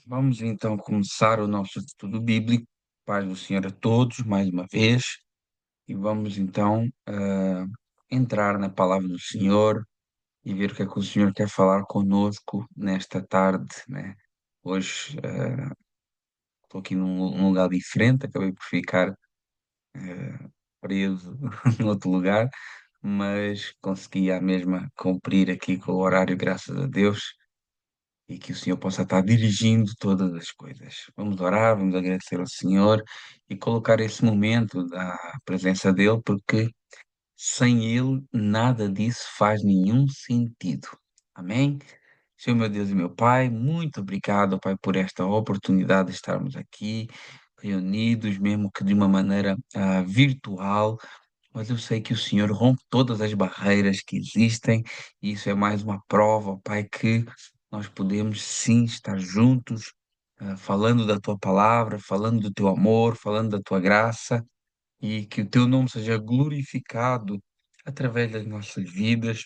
Vamos então começar o nosso estudo bíblico. Paz do Senhor a todos, mais uma vez, e vamos então entrar na palavra do Senhor e ver o que é que o Senhor quer falar conosco nesta tarde, né? Hoje estou aqui num lugar diferente, acabei por ficar preso num outro lugar, mas consegui à mesma cumprir aqui com o horário, graças a Deus. E que o Senhor possa estar dirigindo todas as coisas. Vamos orar, vamos agradecer ao Senhor e colocar esse momento da presença dEle, porque sem Ele nada disso faz nenhum sentido. Amém? Senhor meu Deus e meu Pai, muito obrigado, Pai, por esta oportunidade de estarmos aqui reunidos, mesmo que de uma maneira virtual, mas eu sei que o Senhor rompe todas as barreiras que existem, e isso é mais uma prova, ó Pai, que nós podemos sim estar juntos, falando da tua palavra, falando do teu amor, falando da tua graça, e que o teu nome seja glorificado através das nossas vidas,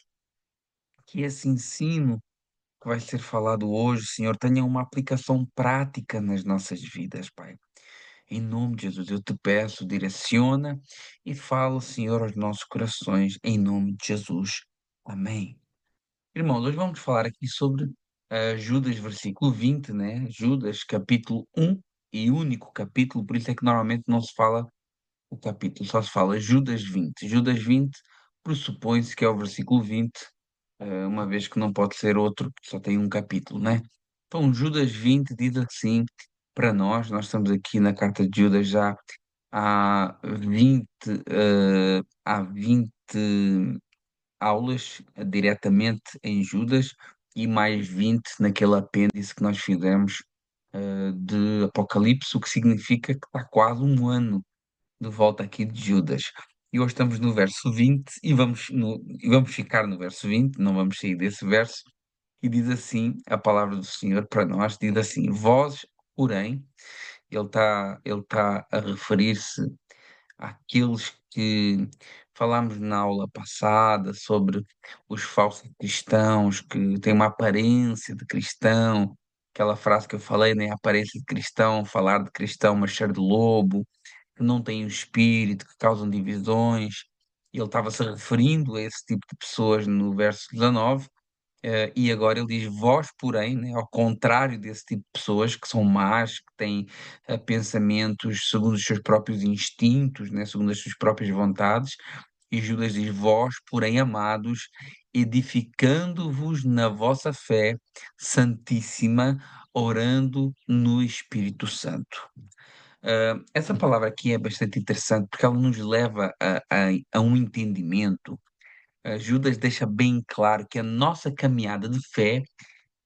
que esse ensino que vai ser falado hoje, Senhor, tenha uma aplicação prática nas nossas vidas, Pai. Em nome de Jesus, eu te peço, direciona e fala, Senhor, aos nossos corações, em nome de Jesus. Amém. Irmãos, hoje vamos falar aqui sobre Judas, versículo 20, né? Judas, capítulo 1 e único capítulo, por isso é que normalmente não se fala o capítulo, só se fala Judas 20. Judas 20 pressupõe-se que é o versículo 20, uma vez que não pode ser outro, que só tem um capítulo, né? Então, Judas 20 diz assim para nós estamos aqui na carta de Judas já há 20 aulas diretamente em Judas e mais 20 naquele apêndice que nós fizemos de Apocalipse, o que significa que está quase um ano de volta aqui de Judas. E hoje estamos no verso 20 e vamos ficar no verso 20, não vamos sair desse verso, e diz assim, a palavra do Senhor para nós, diz assim, vós, porém, ele tá a referir-se àqueles que falámos na aula passada sobre os falsos cristãos que têm uma aparência de cristão, aquela frase que eu falei, né? Aparência de cristão, falar de cristão, mas ser de lobo, que não têm o espírito, que causam divisões. E ele estava-se referindo a esse tipo de pessoas no verso 19, e agora ele diz: Vós, porém, né, ao contrário desse tipo de pessoas que são más, que têm pensamentos segundo os seus próprios instintos, né, segundo as suas próprias vontades, e Judas diz: Vós, porém, amados, edificando-vos na vossa fé santíssima, orando no Espírito Santo. Essa palavra aqui é bastante interessante porque ela nos leva a um entendimento. Judas deixa bem claro que a nossa caminhada de fé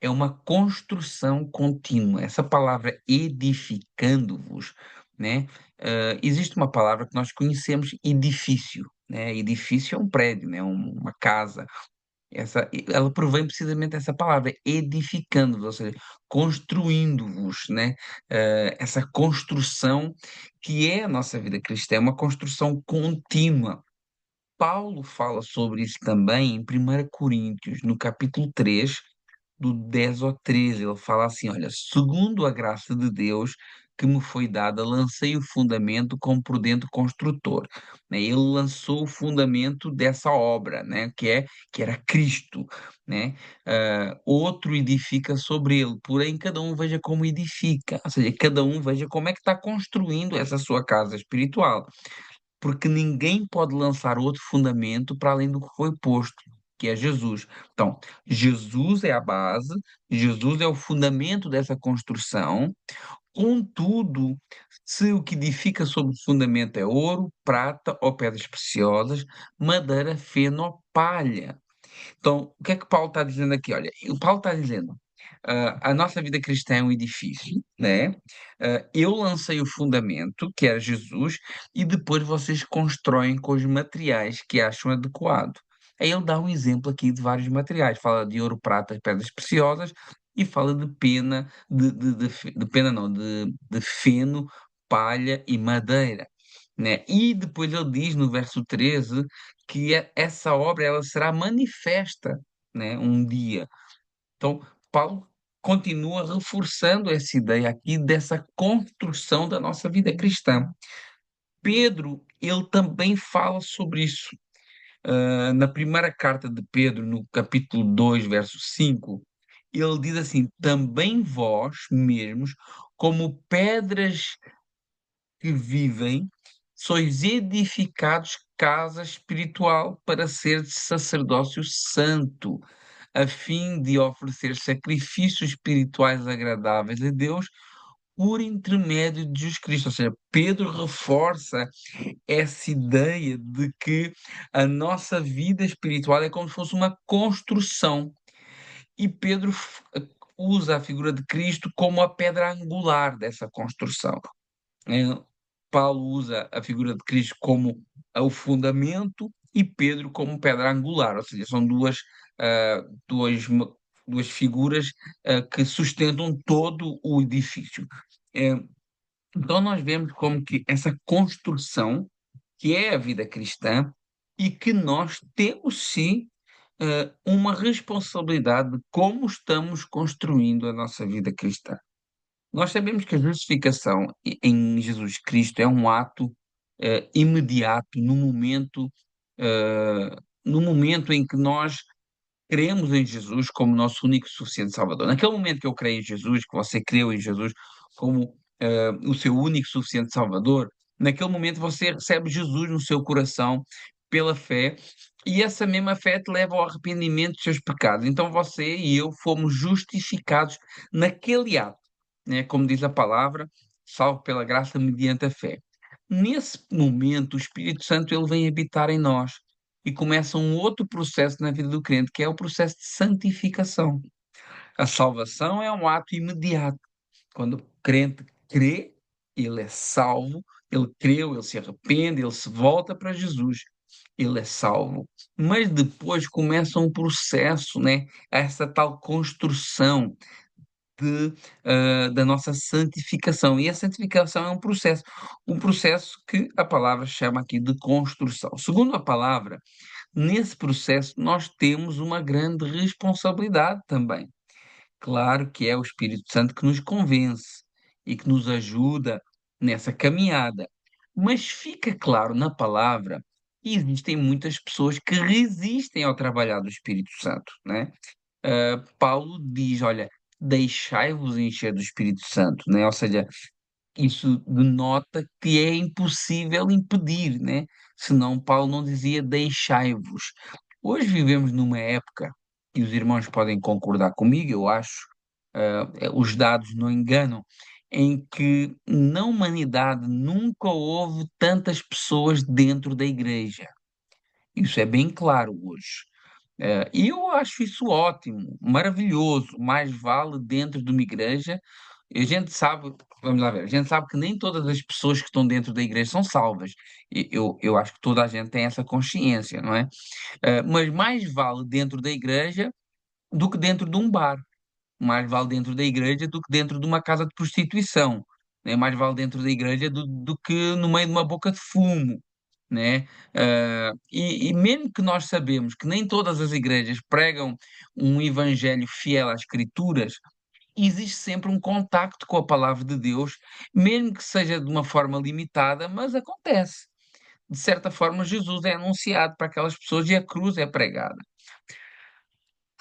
é uma construção contínua. Essa palavra edificando-vos, né? Existe uma palavra que nós conhecemos, edifício, né? Edifício é um prédio, né? Uma casa. Ela provém precisamente dessa palavra, edificando-vos, ou seja, construindo-vos, né? Essa construção que é a nossa vida cristã, é uma construção contínua. Paulo fala sobre isso também em 1 Coríntios, no capítulo 3, do 10 ao 13. Ele fala assim: Olha, segundo a graça de Deus que me foi dada, lancei o fundamento como prudente construtor. Né? Ele lançou o fundamento dessa obra, né? Que era Cristo. Né? Outro edifica sobre ele, porém cada um veja como edifica, ou seja, cada um veja como é que está construindo essa sua casa espiritual, porque ninguém pode lançar outro fundamento para além do que foi posto, que é Jesus. Então, Jesus é a base, Jesus é o fundamento dessa construção. Contudo, se o que edifica sobre o fundamento é ouro, prata ou pedras preciosas, madeira, feno ou palha. Então, o que é que Paulo está dizendo aqui? Olha, o Paulo está dizendo, a nossa vida cristã é um edifício, né? Eu lancei o fundamento, que era Jesus, e depois vocês constroem com os materiais que acham adequado. Aí ele dá um exemplo aqui de vários materiais, fala de ouro, prata, pedras preciosas, e fala de pena, de pena não, de feno, palha e madeira. Né? E depois ele diz no verso 13 que essa obra ela será manifesta, né, um dia. Então, Paulo continua reforçando essa ideia aqui dessa construção da nossa vida cristã. Pedro, ele também fala sobre isso. Na primeira carta de Pedro, no capítulo 2, verso 5, ele diz assim: também vós mesmos, como pedras que vivem, sois edificados casa espiritual para ser sacerdócio santo, a fim de oferecer sacrifícios espirituais agradáveis a Deus por intermédio de Jesus Cristo. Ou seja, Pedro reforça essa ideia de que a nossa vida espiritual é como se fosse uma construção. E Pedro usa a figura de Cristo como a pedra angular dessa construção. Eh, Paulo usa a figura de Cristo como o fundamento e Pedro como pedra angular, ou seja, são ah, duas, duas figuras que sustentam todo o edifício. Eh, então nós vemos como que essa construção, que é a vida cristã, e que nós temos sim uma responsabilidade de como estamos construindo a nossa vida cristã. Nós sabemos que a justificação em Jesus Cristo é um ato imediato, no momento em que nós cremos em Jesus como nosso único e suficiente Salvador. Naquele momento que eu creio em Jesus, que você creu em Jesus como o seu único e suficiente Salvador, naquele momento você recebe Jesus no seu coração pela fé, e essa mesma fé te leva ao arrependimento dos seus pecados. Então você e eu fomos justificados naquele ato, né? Como diz a palavra, salvo pela graça mediante a fé. Nesse momento, o Espírito Santo ele vem habitar em nós e começa um outro processo na vida do crente, que é o processo de santificação. A salvação é um ato imediato. Quando o crente crê, ele é salvo, ele creu, ele se arrepende, ele se volta para Jesus, ele é salvo. Mas depois começa um processo, né? Essa tal construção da nossa santificação. E a santificação é um processo que a palavra chama aqui de construção. Segundo a palavra, nesse processo nós temos uma grande responsabilidade também. Claro que é o Espírito Santo que nos convence e que nos ajuda nessa caminhada. Mas fica claro na palavra que existem muitas pessoas que resistem ao trabalhar do Espírito Santo, né? Paulo diz, olha, deixai-vos encher do Espírito Santo, né? Ou seja, isso denota que é impossível impedir, né? Senão Paulo não dizia deixai-vos. Hoje vivemos numa época, e os irmãos podem concordar comigo, eu acho, os dados não enganam, em que na humanidade nunca houve tantas pessoas dentro da igreja. Isso é bem claro hoje. E eu acho isso ótimo, maravilhoso. Mais vale dentro de uma igreja. E a gente sabe, vamos lá ver, a gente sabe que nem todas as pessoas que estão dentro da igreja são salvas. Eu acho que toda a gente tem essa consciência, não é? Mas mais vale dentro da igreja do que dentro de um bar. Mais vale dentro da igreja do que dentro de uma casa de prostituição. Né? Mais vale dentro da igreja do que no meio de uma boca de fumo. Né? E mesmo que nós sabemos que nem todas as igrejas pregam um evangelho fiel às Escrituras, existe sempre um contacto com a palavra de Deus, mesmo que seja de uma forma limitada, mas acontece. De certa forma, Jesus é anunciado para aquelas pessoas e a cruz é pregada.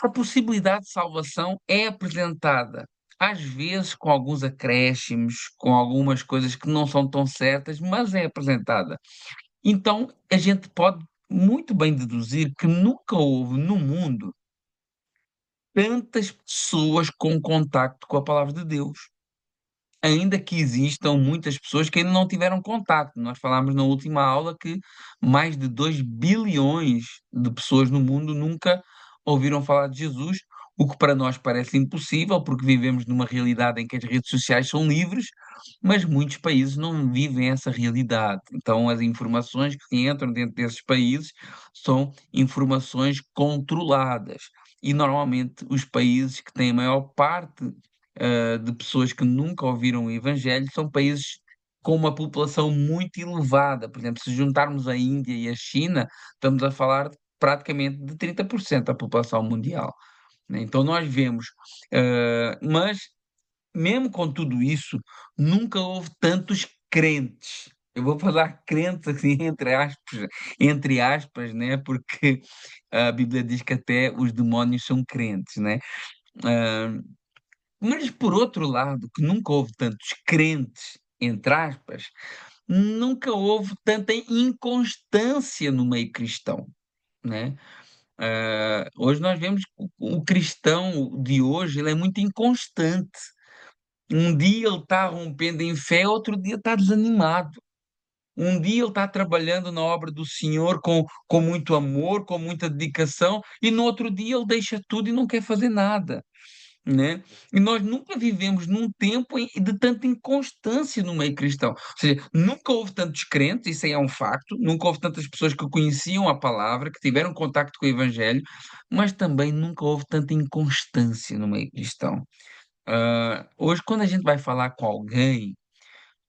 A possibilidade de salvação é apresentada, às vezes com alguns acréscimos, com algumas coisas que não são tão certas, mas é apresentada. Então, a gente pode muito bem deduzir que nunca houve no mundo tantas pessoas com contacto com a palavra de Deus. Ainda que existam muitas pessoas que ainda não tiveram contacto. Nós falámos na última aula que mais de 2 bilhões de pessoas no mundo nunca ouviram falar de Jesus, o que para nós parece impossível, porque vivemos numa realidade em que as redes sociais são livres, mas muitos países não vivem essa realidade. Então, as informações que entram dentro desses países são informações controladas. E normalmente os países que têm a maior parte de pessoas que nunca ouviram o Evangelho, são países com uma população muito elevada. Por exemplo, se juntarmos a Índia e a China, estamos a falar praticamente de 30% da população mundial. né? Então nós vemos, mas mesmo com tudo isso, nunca houve tantos crentes. Eu vou falar crentes assim, entre aspas, né? Porque a Bíblia diz que até os demónios são crentes, né? Ah, mas por outro lado, que nunca houve tantos crentes, entre aspas, nunca houve tanta inconstância no meio cristão, né? Hoje nós vemos que o cristão de hoje ele é muito inconstante. Um dia ele está rompendo em fé, outro dia está desanimado. Um dia ele está trabalhando na obra do Senhor com muito amor, com muita dedicação, e no outro dia ele deixa tudo e não quer fazer nada, né? E nós nunca vivemos num tempo de tanta inconstância no meio cristão. Ou seja, nunca houve tantos crentes, isso aí é um facto, nunca houve tantas pessoas que conheciam a palavra, que tiveram contacto com o Evangelho, mas também nunca houve tanta inconstância no meio cristão. Hoje, quando a gente vai falar com alguém,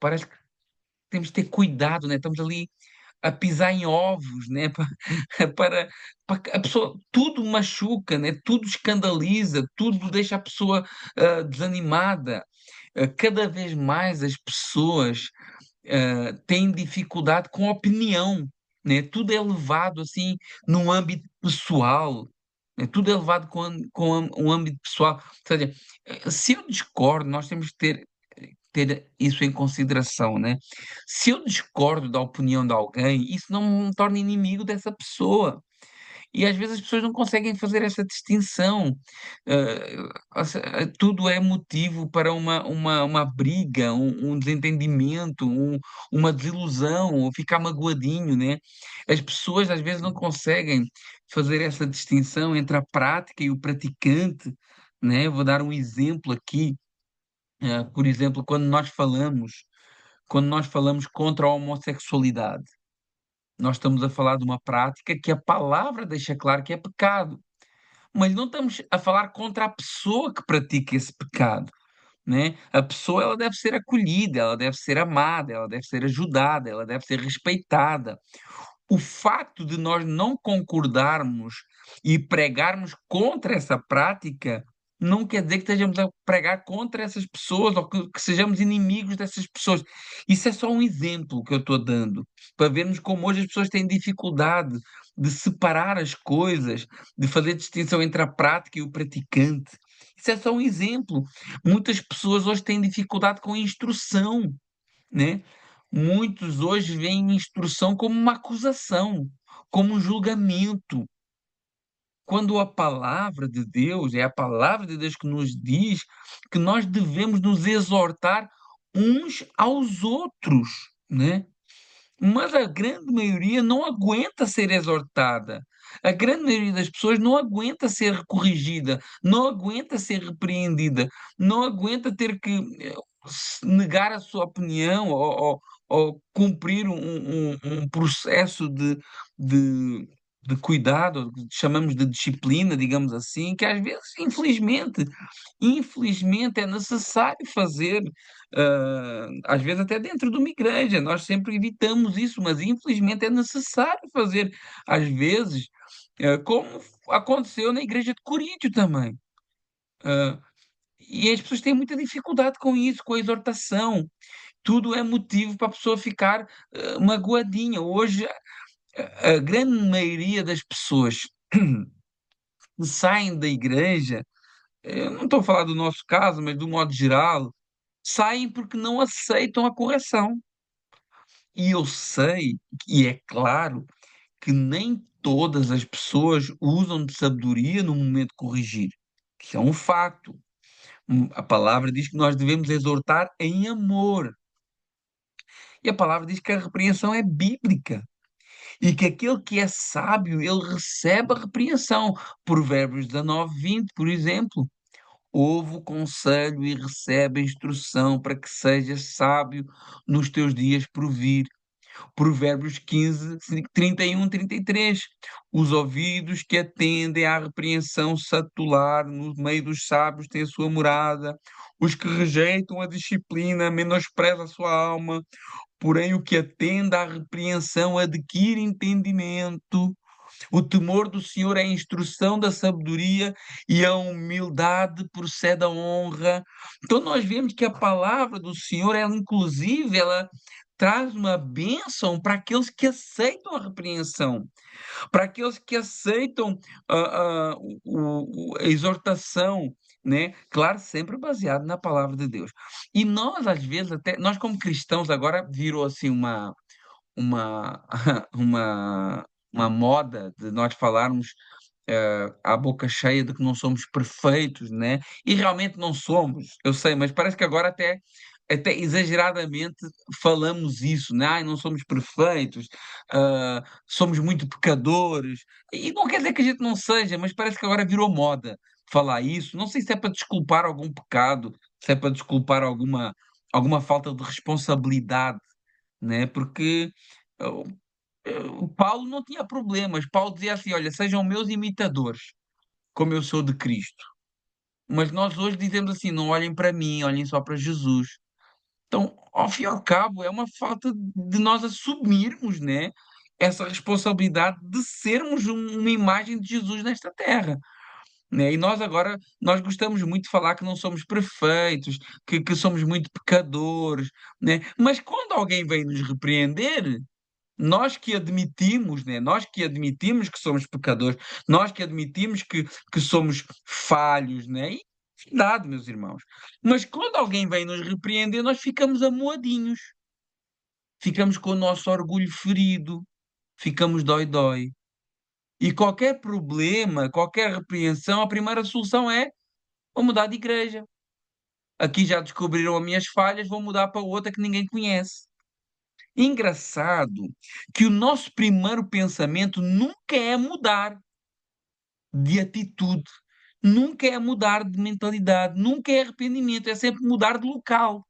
parece que temos de ter cuidado, né? Estamos ali a pisar em ovos, né? Para, para que a pessoa, tudo machuca, né? Tudo escandaliza, tudo deixa a pessoa desanimada. Cada vez mais as pessoas têm dificuldade com a opinião, né? Tudo é levado assim num âmbito pessoal, né? Tudo é levado um âmbito pessoal. Ou seja, se eu discordo, nós temos que ter isso em consideração, né? Se eu discordo da opinião de alguém, isso não me torna inimigo dessa pessoa. E às vezes as pessoas não conseguem fazer essa distinção. Tudo é motivo para uma briga, um desentendimento, uma desilusão, ou ficar magoadinho, né? As pessoas às vezes não conseguem fazer essa distinção entre a prática e o praticante, né? Vou dar um exemplo aqui. Por exemplo, quando nós falamos contra a homossexualidade, nós estamos a falar de uma prática que a palavra deixa claro que é pecado, mas não estamos a falar contra a pessoa que pratica esse pecado, né? A pessoa ela deve ser acolhida, ela deve ser amada, ela deve ser ajudada, ela deve ser respeitada. O facto de nós não concordarmos e pregarmos contra essa prática não quer dizer que estejamos a pregar contra essas pessoas ou que sejamos inimigos dessas pessoas. Isso é só um exemplo que eu estou dando, para vermos como hoje as pessoas têm dificuldade de separar as coisas, de fazer distinção entre a prática e o praticante. Isso é só um exemplo. Muitas pessoas hoje têm dificuldade com a instrução, né? Muitos hoje veem instrução como uma acusação, como um julgamento, quando a palavra de Deus, é a palavra de Deus que nos diz que nós devemos nos exortar uns aos outros, né? Mas a grande maioria não aguenta ser exortada. A grande maioria das pessoas não aguenta ser corrigida, não aguenta ser repreendida, não aguenta ter que negar a sua opinião ou cumprir um processo de, de cuidado, que chamamos de disciplina, digamos assim, que às vezes, infelizmente é necessário fazer, às vezes até dentro de uma igreja. Nós sempre evitamos isso, mas infelizmente é necessário fazer, às vezes, como aconteceu na igreja de Coríntio também. Ah, e as pessoas têm muita dificuldade com isso, com a exortação. Tudo é motivo para a pessoa ficar magoadinha. Hoje, a grande maioria das pessoas que saem da igreja, eu não estou a falar do nosso caso, mas do modo geral, saem porque não aceitam a correção. E eu sei, e é claro, que nem todas as pessoas usam de sabedoria no momento de corrigir. Isso é um facto. A palavra diz que nós devemos exortar em amor. E a palavra diz que a repreensão é bíblica. E que aquele que é sábio, ele recebe a repreensão. Provérbios 19:20, por exemplo. Ouve o conselho e recebe a instrução para que sejas sábio nos teus dias por vir. Provérbios 15, 31, 33. Os ouvidos que atendem à repreensão satular no meio dos sábios têm a sua morada. Os que rejeitam a disciplina menosprezam a sua alma. Porém, o que atende à repreensão adquire entendimento. O temor do Senhor é a instrução da sabedoria e a humildade procede a honra. Então nós vemos que a palavra do Senhor, ela inclusive, ela traz uma bênção para aqueles que aceitam a repreensão, para aqueles que aceitam a exortação, né? Claro, sempre baseado na palavra de Deus. E nós, às vezes, até nós como cristãos, agora virou assim uma, uma, uma moda de nós falarmos à boca cheia de que não somos perfeitos, né? E realmente não somos, eu sei, mas parece que agora até exageradamente falamos isso, né? Ai, não somos perfeitos, somos muito pecadores. E não quer dizer que a gente não seja, mas parece que agora virou moda falar isso. Não sei se é para desculpar algum pecado, se é para desculpar alguma falta de responsabilidade, né? Porque uh, o Paulo não tinha problemas. Paulo dizia assim: olha, sejam meus imitadores, como eu sou de Cristo. Mas nós hoje dizemos assim: não olhem para mim, olhem só para Jesus. Então, ao fim e ao cabo, é uma falta de nós assumirmos, né, essa responsabilidade de sermos uma imagem de Jesus nesta terra. Né? E nós agora, nós gostamos muito de falar que não somos perfeitos, que somos muito pecadores, né? Mas quando alguém vem nos repreender, nós que admitimos, né? Nós que admitimos que somos pecadores, nós que admitimos que somos falhos, né? E é verdade, meus irmãos. Mas quando alguém vem nos repreender, nós ficamos amoadinhos, ficamos com o nosso orgulho ferido, ficamos dói-dói. E qualquer problema, qualquer repreensão, a primeira solução é: vou mudar de igreja. Aqui já descobriram as minhas falhas, vou mudar para outra que ninguém conhece. Engraçado que o nosso primeiro pensamento nunca é mudar de atitude, nunca é mudar de mentalidade, nunca é arrependimento, é sempre mudar de local,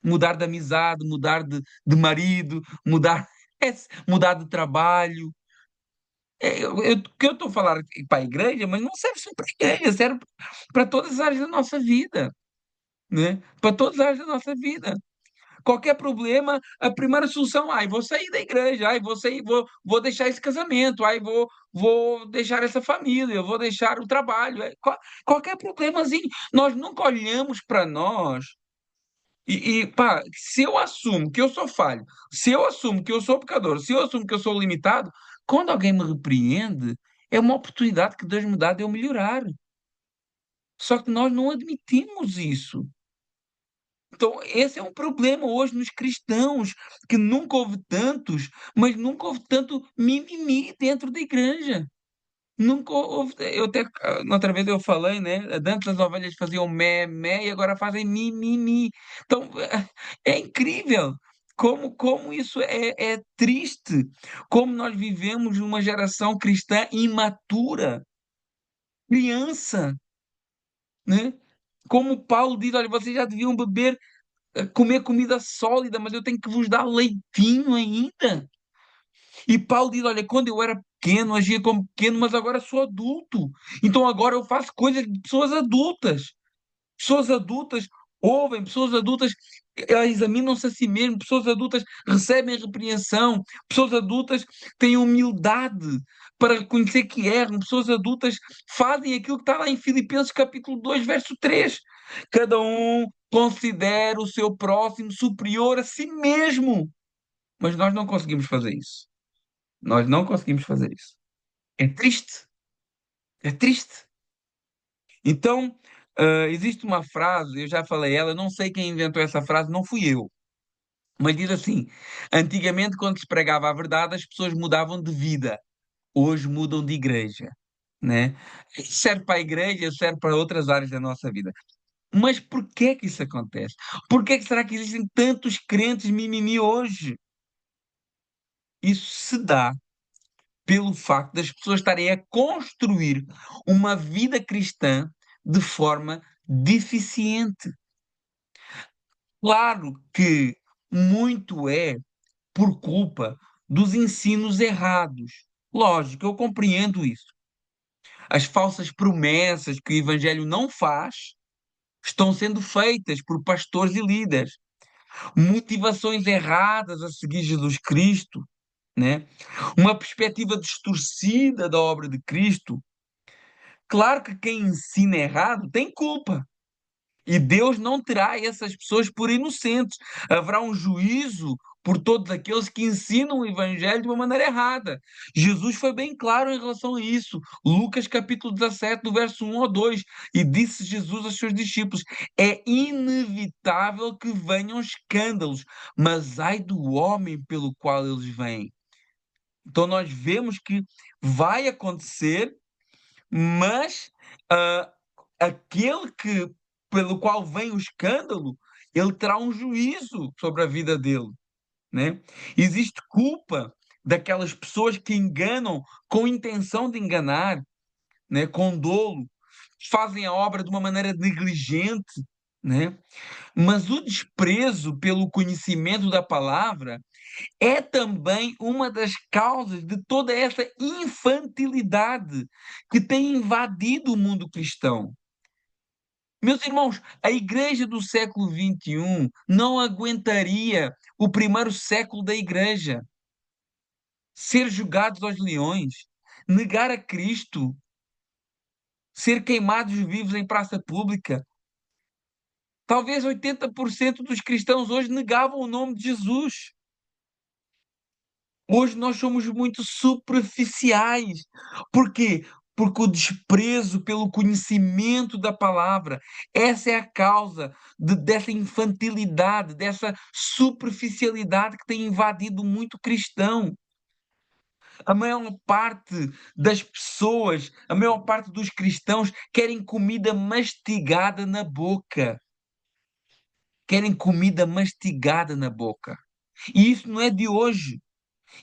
mudar de amizade, mudar de marido, mudar, mudar de trabalho. Que eu estou a falar para a igreja, mas não serve só para a igreja, serve para todas as áreas da nossa vida, né? Para todas as áreas da nossa vida. Qualquer problema, a primeira solução, ai, vou sair da igreja, ai, vou sair, vou deixar esse casamento, ai, vou deixar essa família, eu vou deixar o trabalho. Qualquer problemazinho, nós nunca olhamos para nós pá, se eu assumo que eu sou falho, se eu assumo que eu sou pecador, se eu assumo que eu sou limitado, quando alguém me repreende, é uma oportunidade que Deus me dá de eu melhorar. Só que nós não admitimos isso. Então, esse é um problema hoje nos cristãos, que nunca houve tantos, mas nunca houve tanto mimimi dentro da igreja. Nunca houve. Eu até, outra vez eu falei, né? Antes as ovelhas faziam mé, mé e agora fazem mi, mi, mi. Então, é incrível. Como isso é triste. Como nós vivemos uma geração cristã imatura, criança, né? Como Paulo diz: olha, vocês já deviam comer comida sólida, mas eu tenho que vos dar leitinho ainda. E Paulo diz: olha, quando eu era pequeno, agia como pequeno, mas agora sou adulto. Então agora eu faço coisas de pessoas adultas. Pessoas adultas ouvem, pessoas adultas examinam-se a si mesmo, pessoas adultas recebem repreensão, pessoas adultas têm humildade para reconhecer que erram, pessoas adultas fazem aquilo que está lá em Filipenses capítulo 2 verso 3. Cada um considera o seu próximo superior a si mesmo. Mas nós não conseguimos fazer isso. Nós não conseguimos fazer isso. É triste. É triste. Então, existe uma frase, eu já falei ela, não sei quem inventou essa frase, não fui eu. Mas diz assim: antigamente, quando se pregava a verdade, as pessoas mudavam de vida. Hoje mudam de igreja. Né? Isso serve para a igreja, serve para outras áreas da nossa vida. Mas por que é que isso acontece? Por que é que será que existem tantos crentes mimimi hoje? Isso se dá pelo facto das pessoas estarem a construir uma vida cristã de forma deficiente. Claro que muito é por culpa dos ensinos errados. Lógico, eu compreendo isso. As falsas promessas que o Evangelho não faz estão sendo feitas por pastores e líderes. Motivações erradas a seguir Jesus Cristo. né? Uma perspectiva distorcida da obra de Cristo. Claro que quem ensina errado tem culpa. E Deus não terá essas pessoas por inocentes. Haverá um juízo por todos aqueles que ensinam o Evangelho de uma maneira errada. Jesus foi bem claro em relação a isso. Lucas capítulo 17, do verso 1 ao 2. E disse Jesus aos seus discípulos: é inevitável que venham escândalos, mas ai do homem pelo qual eles vêm. Então nós vemos que vai acontecer, mas ah, aquele que pelo qual vem o escândalo, ele terá um juízo sobre a vida dele, né? Existe culpa daquelas pessoas que enganam com intenção de enganar, né? Com dolo, fazem a obra de uma maneira negligente, né? Mas o desprezo pelo conhecimento da palavra é também uma das causas de toda essa infantilidade que tem invadido o mundo cristão. Meus irmãos, a igreja do século XXI não aguentaria o primeiro século da igreja ser jogados aos leões, negar a Cristo, ser queimados vivos em praça pública. Talvez 80% dos cristãos hoje negavam o nome de Jesus. Hoje nós somos muito superficiais. Por quê? Porque o desprezo pelo conhecimento da palavra, essa é a causa dessa infantilidade, dessa superficialidade que tem invadido muito cristão. A maior parte das pessoas, a maior parte dos cristãos querem comida mastigada na boca. Querem comida mastigada na boca. E isso não é de hoje.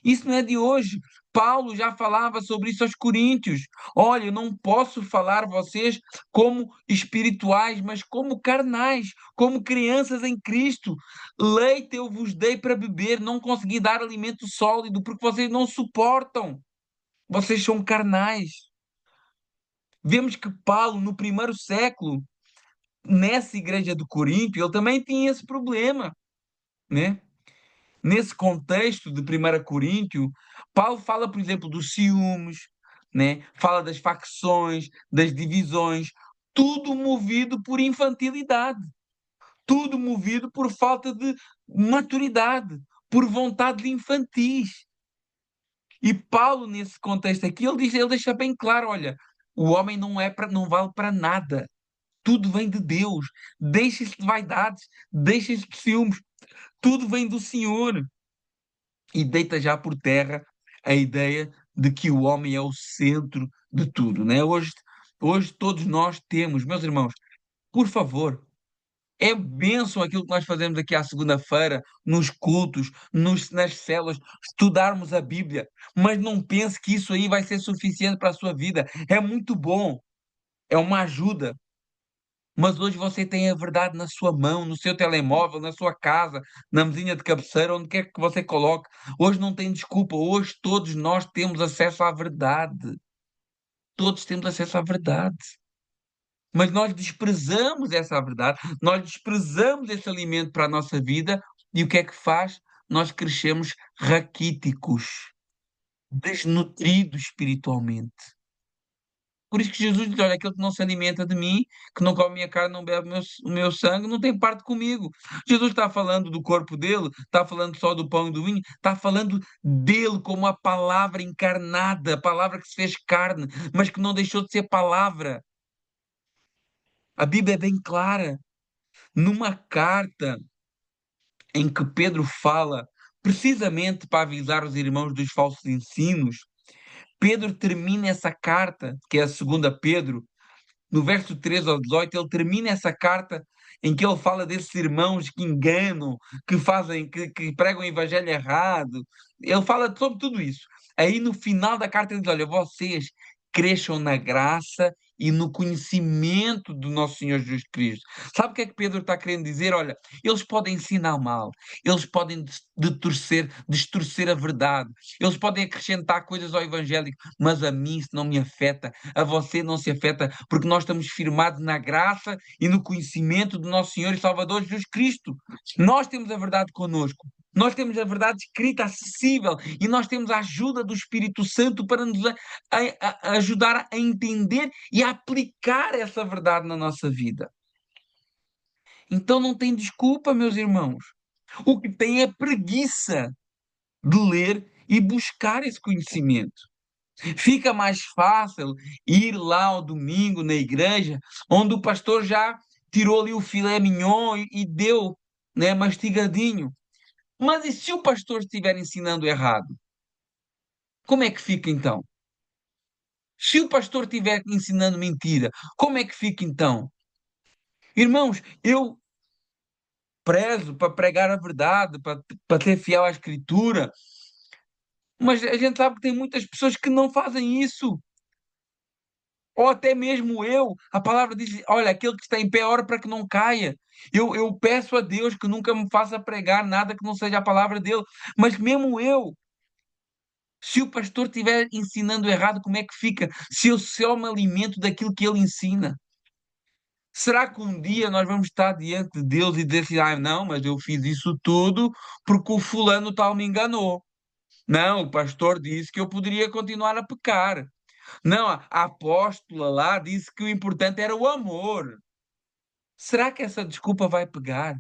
Isso não é de hoje. Paulo já falava sobre isso aos Coríntios. Olha, eu não posso falar a vocês como espirituais, mas como carnais, como crianças em Cristo. Leite eu vos dei para beber, não consegui dar alimento sólido, porque vocês não suportam. Vocês são carnais. Vemos que Paulo, no primeiro século, nessa igreja de Corinto, ele também tinha esse problema, né? Nesse contexto de 1 Coríntios, Paulo fala, por exemplo, dos ciúmes, né? Fala das facções, das divisões, tudo movido por infantilidade, tudo movido por falta de maturidade, por vontade de infantis. E Paulo, nesse contexto aqui, ele deixa bem claro: olha, o homem não vale para nada. Tudo vem de Deus. Deixem-se de vaidades, deixem-se de ciúmes. Tudo vem do Senhor. E deita já por terra a ideia de que o homem é o centro de tudo, né? Hoje todos nós temos, meus irmãos, por favor, é bênção aquilo que nós fazemos aqui à segunda-feira, nos cultos, nas células, estudarmos a Bíblia, mas não pense que isso aí vai ser suficiente para a sua vida. É muito bom, é uma ajuda, mas hoje você tem a verdade na sua mão, no seu telemóvel, na sua casa, na mesinha de cabeceira, onde quer que você coloque. Hoje não tem desculpa. Hoje todos nós temos acesso à verdade. Todos temos acesso à verdade. Mas nós desprezamos essa verdade, nós desprezamos esse alimento para a nossa vida e o que é que faz? Nós crescemos raquíticos, desnutridos espiritualmente. Por isso que Jesus diz: olha, aquele que não se alimenta de mim, que não come minha carne, não bebe o meu sangue, não tem parte comigo. Jesus está falando do corpo dele, está falando só do pão e do vinho, está falando dele como a palavra encarnada, a palavra que se fez carne, mas que não deixou de ser palavra. A Bíblia é bem clara. Numa carta em que Pedro fala, precisamente para avisar os irmãos dos falsos ensinos, Pedro termina essa carta, que é a segunda Pedro, no verso 13 ao 18, ele termina essa carta em que ele fala desses irmãos que enganam, que fazem, que pregam o evangelho errado. Ele fala sobre tudo isso. Aí no final da carta ele diz: olha, vocês cresçam na graça e no conhecimento do nosso Senhor Jesus Cristo. Sabe o que é que Pedro está querendo dizer? Olha, eles podem ensinar mal, eles podem distorcer a verdade, eles podem acrescentar coisas ao Evangelho, mas a mim isso não me afeta, a você não se afeta, porque nós estamos firmados na graça e no conhecimento do nosso Senhor e Salvador Jesus Cristo. Nós temos a verdade connosco. Nós temos a verdade escrita, acessível, e nós temos a ajuda do Espírito Santo para nos ajudar a entender e a aplicar essa verdade na nossa vida. Então não tem desculpa, meus irmãos. O que tem é preguiça de ler e buscar esse conhecimento. Fica mais fácil ir lá ao domingo na igreja, onde o pastor já tirou ali o filé mignon e deu, né, mastigadinho. Mas e se o pastor estiver ensinando errado? Como é que fica então? Se o pastor estiver ensinando mentira, como é que fica então? Irmãos, eu prezo para pregar a verdade, para ser fiel à Escritura, mas a gente sabe que tem muitas pessoas que não fazem isso. Ou até mesmo eu, a palavra diz: olha, aquele que está em pé, ora para que não caia. Eu peço a Deus que nunca me faça pregar nada que não seja a palavra dele, mas mesmo eu, se o pastor estiver ensinando errado, como é que fica? Se eu só me alimento daquilo que ele ensina. Será que um dia nós vamos estar diante de Deus e dizer assim: não, mas eu fiz isso tudo porque o fulano tal me enganou. Não, o pastor disse que eu poderia continuar a pecar. Não, a apóstola lá disse que o importante era o amor. Será que essa desculpa vai pegar?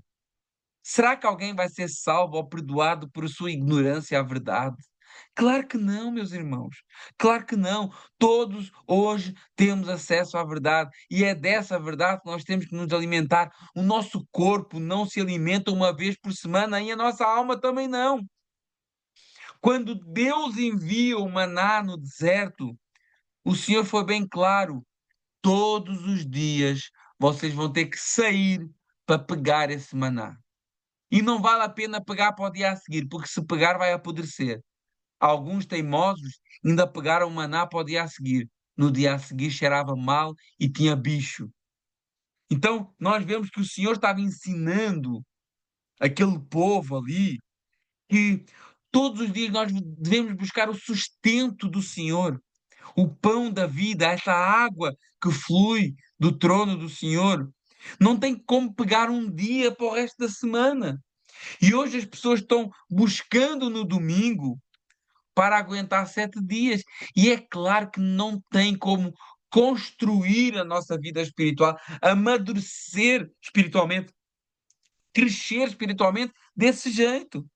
Será que alguém vai ser salvo ou perdoado por sua ignorância à verdade? Claro que não, meus irmãos. Claro que não. Todos hoje temos acesso à verdade e é dessa verdade que nós temos que nos alimentar. O nosso corpo não se alimenta uma vez por semana e a nossa alma também não. Quando Deus envia o maná no deserto, o Senhor foi bem claro: todos os dias vocês vão ter que sair para pegar esse maná. E não vale a pena pegar para o dia a seguir, porque se pegar vai apodrecer. Alguns teimosos ainda pegaram o maná para o dia a seguir. No dia a seguir cheirava mal e tinha bicho. Então nós vemos que o Senhor estava ensinando aquele povo ali que todos os dias nós devemos buscar o sustento do Senhor, o pão da vida, essa água que flui do trono do Senhor. Não tem como pegar um dia para o resto da semana. E hoje as pessoas estão buscando no domingo para aguentar 7 dias. E é claro que não tem como construir a nossa vida espiritual, amadurecer espiritualmente, crescer espiritualmente desse jeito.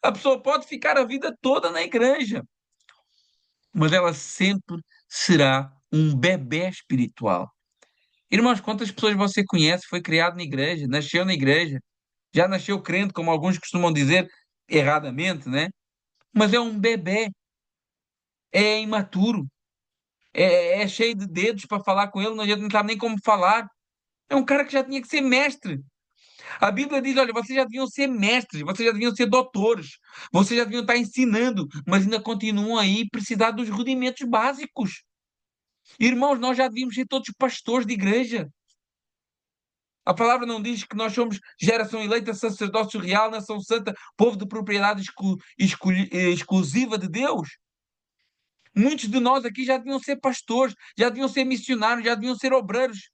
A pessoa pode ficar a vida toda na igreja, mas ela sempre será um bebé espiritual. Irmãos, quantas pessoas você conhece, foi criado na igreja, nasceu na igreja, já nasceu crente, como alguns costumam dizer erradamente, né? Mas é um bebé, é imaturo, é cheio de dedos para falar com ele, a gente não sabe nem como falar. É um cara que já tinha que ser mestre. A Bíblia diz: olha, vocês já deviam ser mestres, vocês já deviam ser doutores, vocês já deviam estar ensinando, mas ainda continuam aí a precisar dos rudimentos básicos. Irmãos, nós já devíamos ser todos pastores de igreja. A palavra não diz que nós somos geração eleita, sacerdócio real, nação santa, povo de propriedade exclusiva de Deus. Muitos de nós aqui já deviam ser pastores, já deviam ser missionários, já deviam ser obreiros.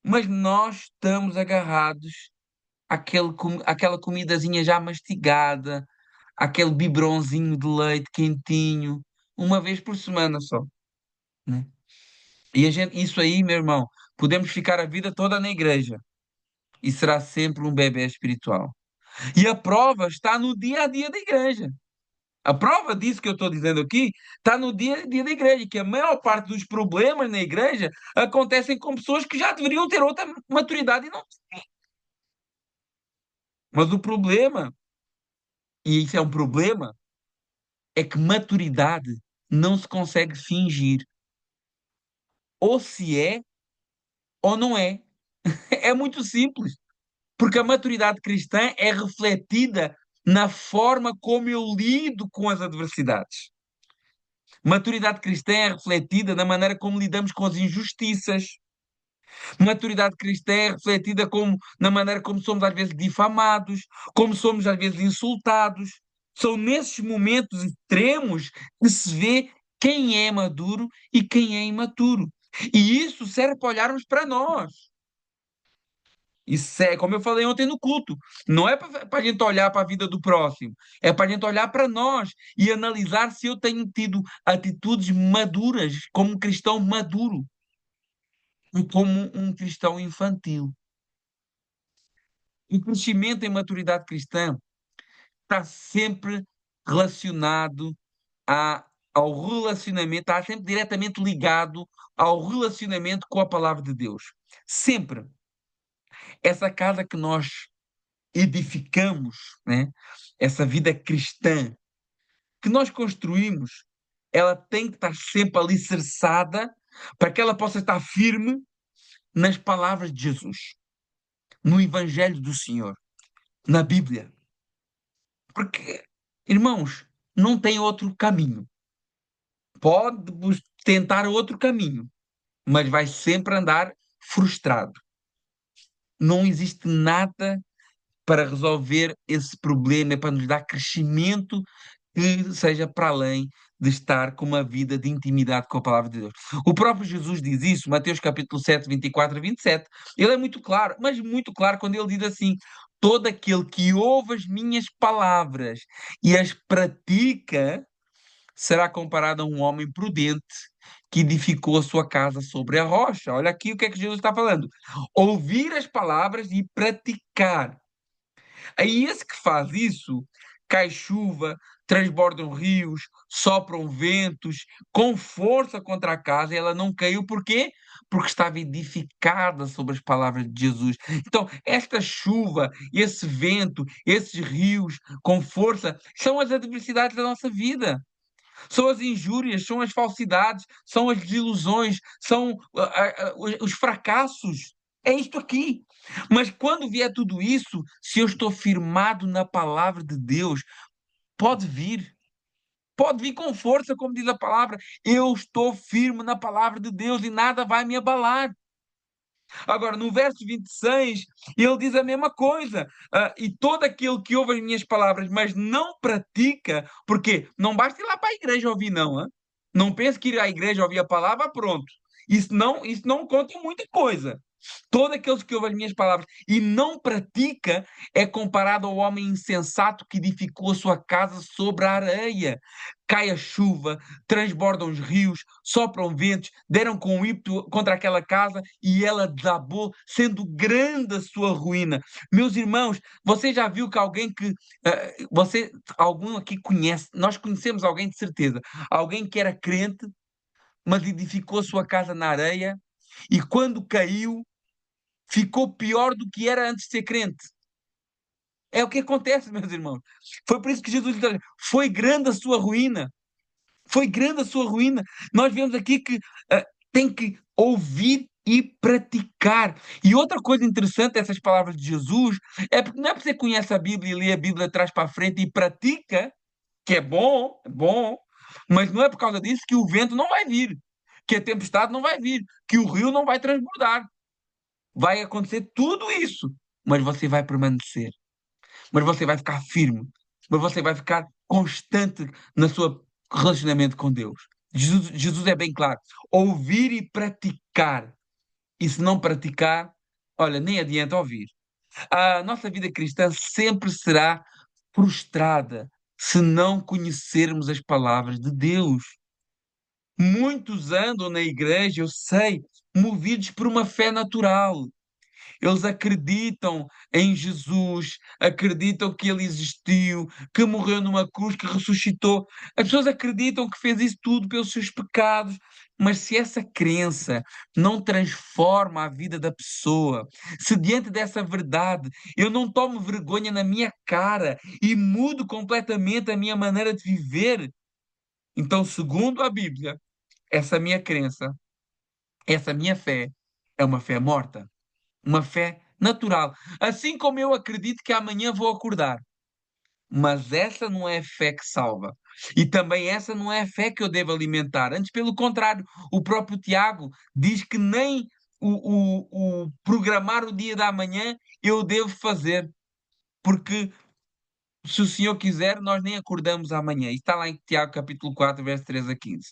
Mas nós estamos agarrados àquela comidazinha já mastigada, aquele biberonzinho de leite quentinho, uma vez por semana só, né? E isso aí, meu irmão, podemos ficar a vida toda na igreja e será sempre um bebé espiritual. E a prova está no dia a dia da igreja. A prova disso que eu estou dizendo aqui está no dia a dia da igreja, que a maior parte dos problemas na igreja acontecem com pessoas que já deveriam ter outra maturidade e não têm. Mas o problema, e isso é um problema, é que maturidade não se consegue fingir. Ou se é, ou não é. É muito simples. Porque a maturidade cristã é refletida na forma como eu lido com as adversidades. Maturidade cristã é refletida na maneira como lidamos com as injustiças. Maturidade cristã é refletida na maneira como somos às vezes difamados, como somos às vezes insultados. São nesses momentos extremos que se vê quem é maduro e quem é imaturo. E isso serve para olharmos para nós. Isso é, como eu falei ontem no culto, não é para a gente olhar para a vida do próximo, é para a gente olhar para nós e analisar se eu tenho tido atitudes maduras, como um cristão maduro, e como um cristão infantil. O crescimento em maturidade cristã está sempre relacionado a, ao relacionamento, está sempre diretamente ligado ao relacionamento com a palavra de Deus. Sempre. Essa casa que nós edificamos, né? Essa vida cristã que nós construímos, ela tem que estar sempre alicerçada para que ela possa estar firme nas palavras de Jesus, no Evangelho do Senhor, na Bíblia. Porque, irmãos, não tem outro caminho. Pode tentar outro caminho, mas vai sempre andar frustrado. Não existe nada para resolver esse problema, para nos dar crescimento que seja para além de estar com uma vida de intimidade com a palavra de Deus. O próprio Jesus diz isso, Mateus capítulo 7, 24 a 27. Ele é muito claro, mas muito claro quando ele diz assim: todo aquele que ouve as minhas palavras e as pratica será comparado a um homem prudente que edificou a sua casa sobre a rocha. Olha aqui o que é que Jesus está falando. Ouvir as palavras e praticar. Aí esse que faz isso, cai chuva, transbordam rios, sopram ventos, com força contra a casa, e ela não caiu, por quê? Porque estava edificada sobre as palavras de Jesus. Então, esta chuva, esse vento, esses rios com força, são as adversidades da nossa vida. São as injúrias, são as falsidades, são as desilusões, são os fracassos. É isto aqui. Mas quando vier tudo isso, se eu estou firmado na palavra de Deus, pode vir. Pode vir com força, como diz a palavra. Eu estou firme na palavra de Deus e nada vai me abalar. Agora, no verso 26, ele diz a mesma coisa. E todo aquele que ouve as minhas palavras, mas não pratica, porque não basta ir lá para a igreja ouvir, não. Hã? Não pense que ir à igreja ouvir a palavra, pronto. Isso não conta muita coisa. Todo aquele que ouve as minhas palavras e não pratica é comparado ao homem insensato que edificou a sua casa sobre a areia. Cai a chuva, transbordam os rios, sopram ventos, deram com ímpeto contra aquela casa e ela desabou, sendo grande a sua ruína. Meus irmãos, você já viu que alguém que algum aqui conhece, nós conhecemos alguém de certeza, alguém que era crente, mas edificou a sua casa na areia e quando caiu ficou pior do que era antes de ser crente. É o que acontece, meus irmãos. Foi por isso que Jesus diz: foi grande a sua ruína. Foi grande a sua ruína. Nós vemos aqui que tem que ouvir e praticar. E outra coisa interessante dessas palavras de Jesus é porque não é porque você conhece a Bíblia e lê a Bíblia de trás para a frente e pratica, que é bom, mas não é por causa disso que o vento não vai vir, que a tempestade não vai vir, que o rio não vai transbordar. Vai acontecer tudo isso, mas você vai permanecer, mas você vai ficar firme, mas você vai ficar constante no seu relacionamento com Deus. Jesus é bem claro: ouvir e praticar. E se não praticar, olha, nem adianta ouvir. A nossa vida cristã sempre será frustrada se não conhecermos as palavras de Deus. Muitos andam na igreja, eu sei, movidos por uma fé natural. Eles acreditam em Jesus, acreditam que ele existiu, que morreu numa cruz, que ressuscitou. As pessoas acreditam que fez isso tudo pelos seus pecados, mas se essa crença não transforma a vida da pessoa, se diante dessa verdade eu não tomo vergonha na minha cara e mudo completamente a minha maneira de viver, então, segundo a Bíblia, essa minha crença, essa minha fé é uma fé morta. Uma fé natural. Assim como eu acredito que amanhã vou acordar. Mas essa não é a fé que salva. E também essa não é a fé que eu devo alimentar. Antes, pelo contrário, o próprio Tiago diz que nem o programar o dia da manhã eu devo fazer. Porque se o Senhor quiser, nós nem acordamos amanhã. Isto está lá em Tiago capítulo 4, verso 3 a 15.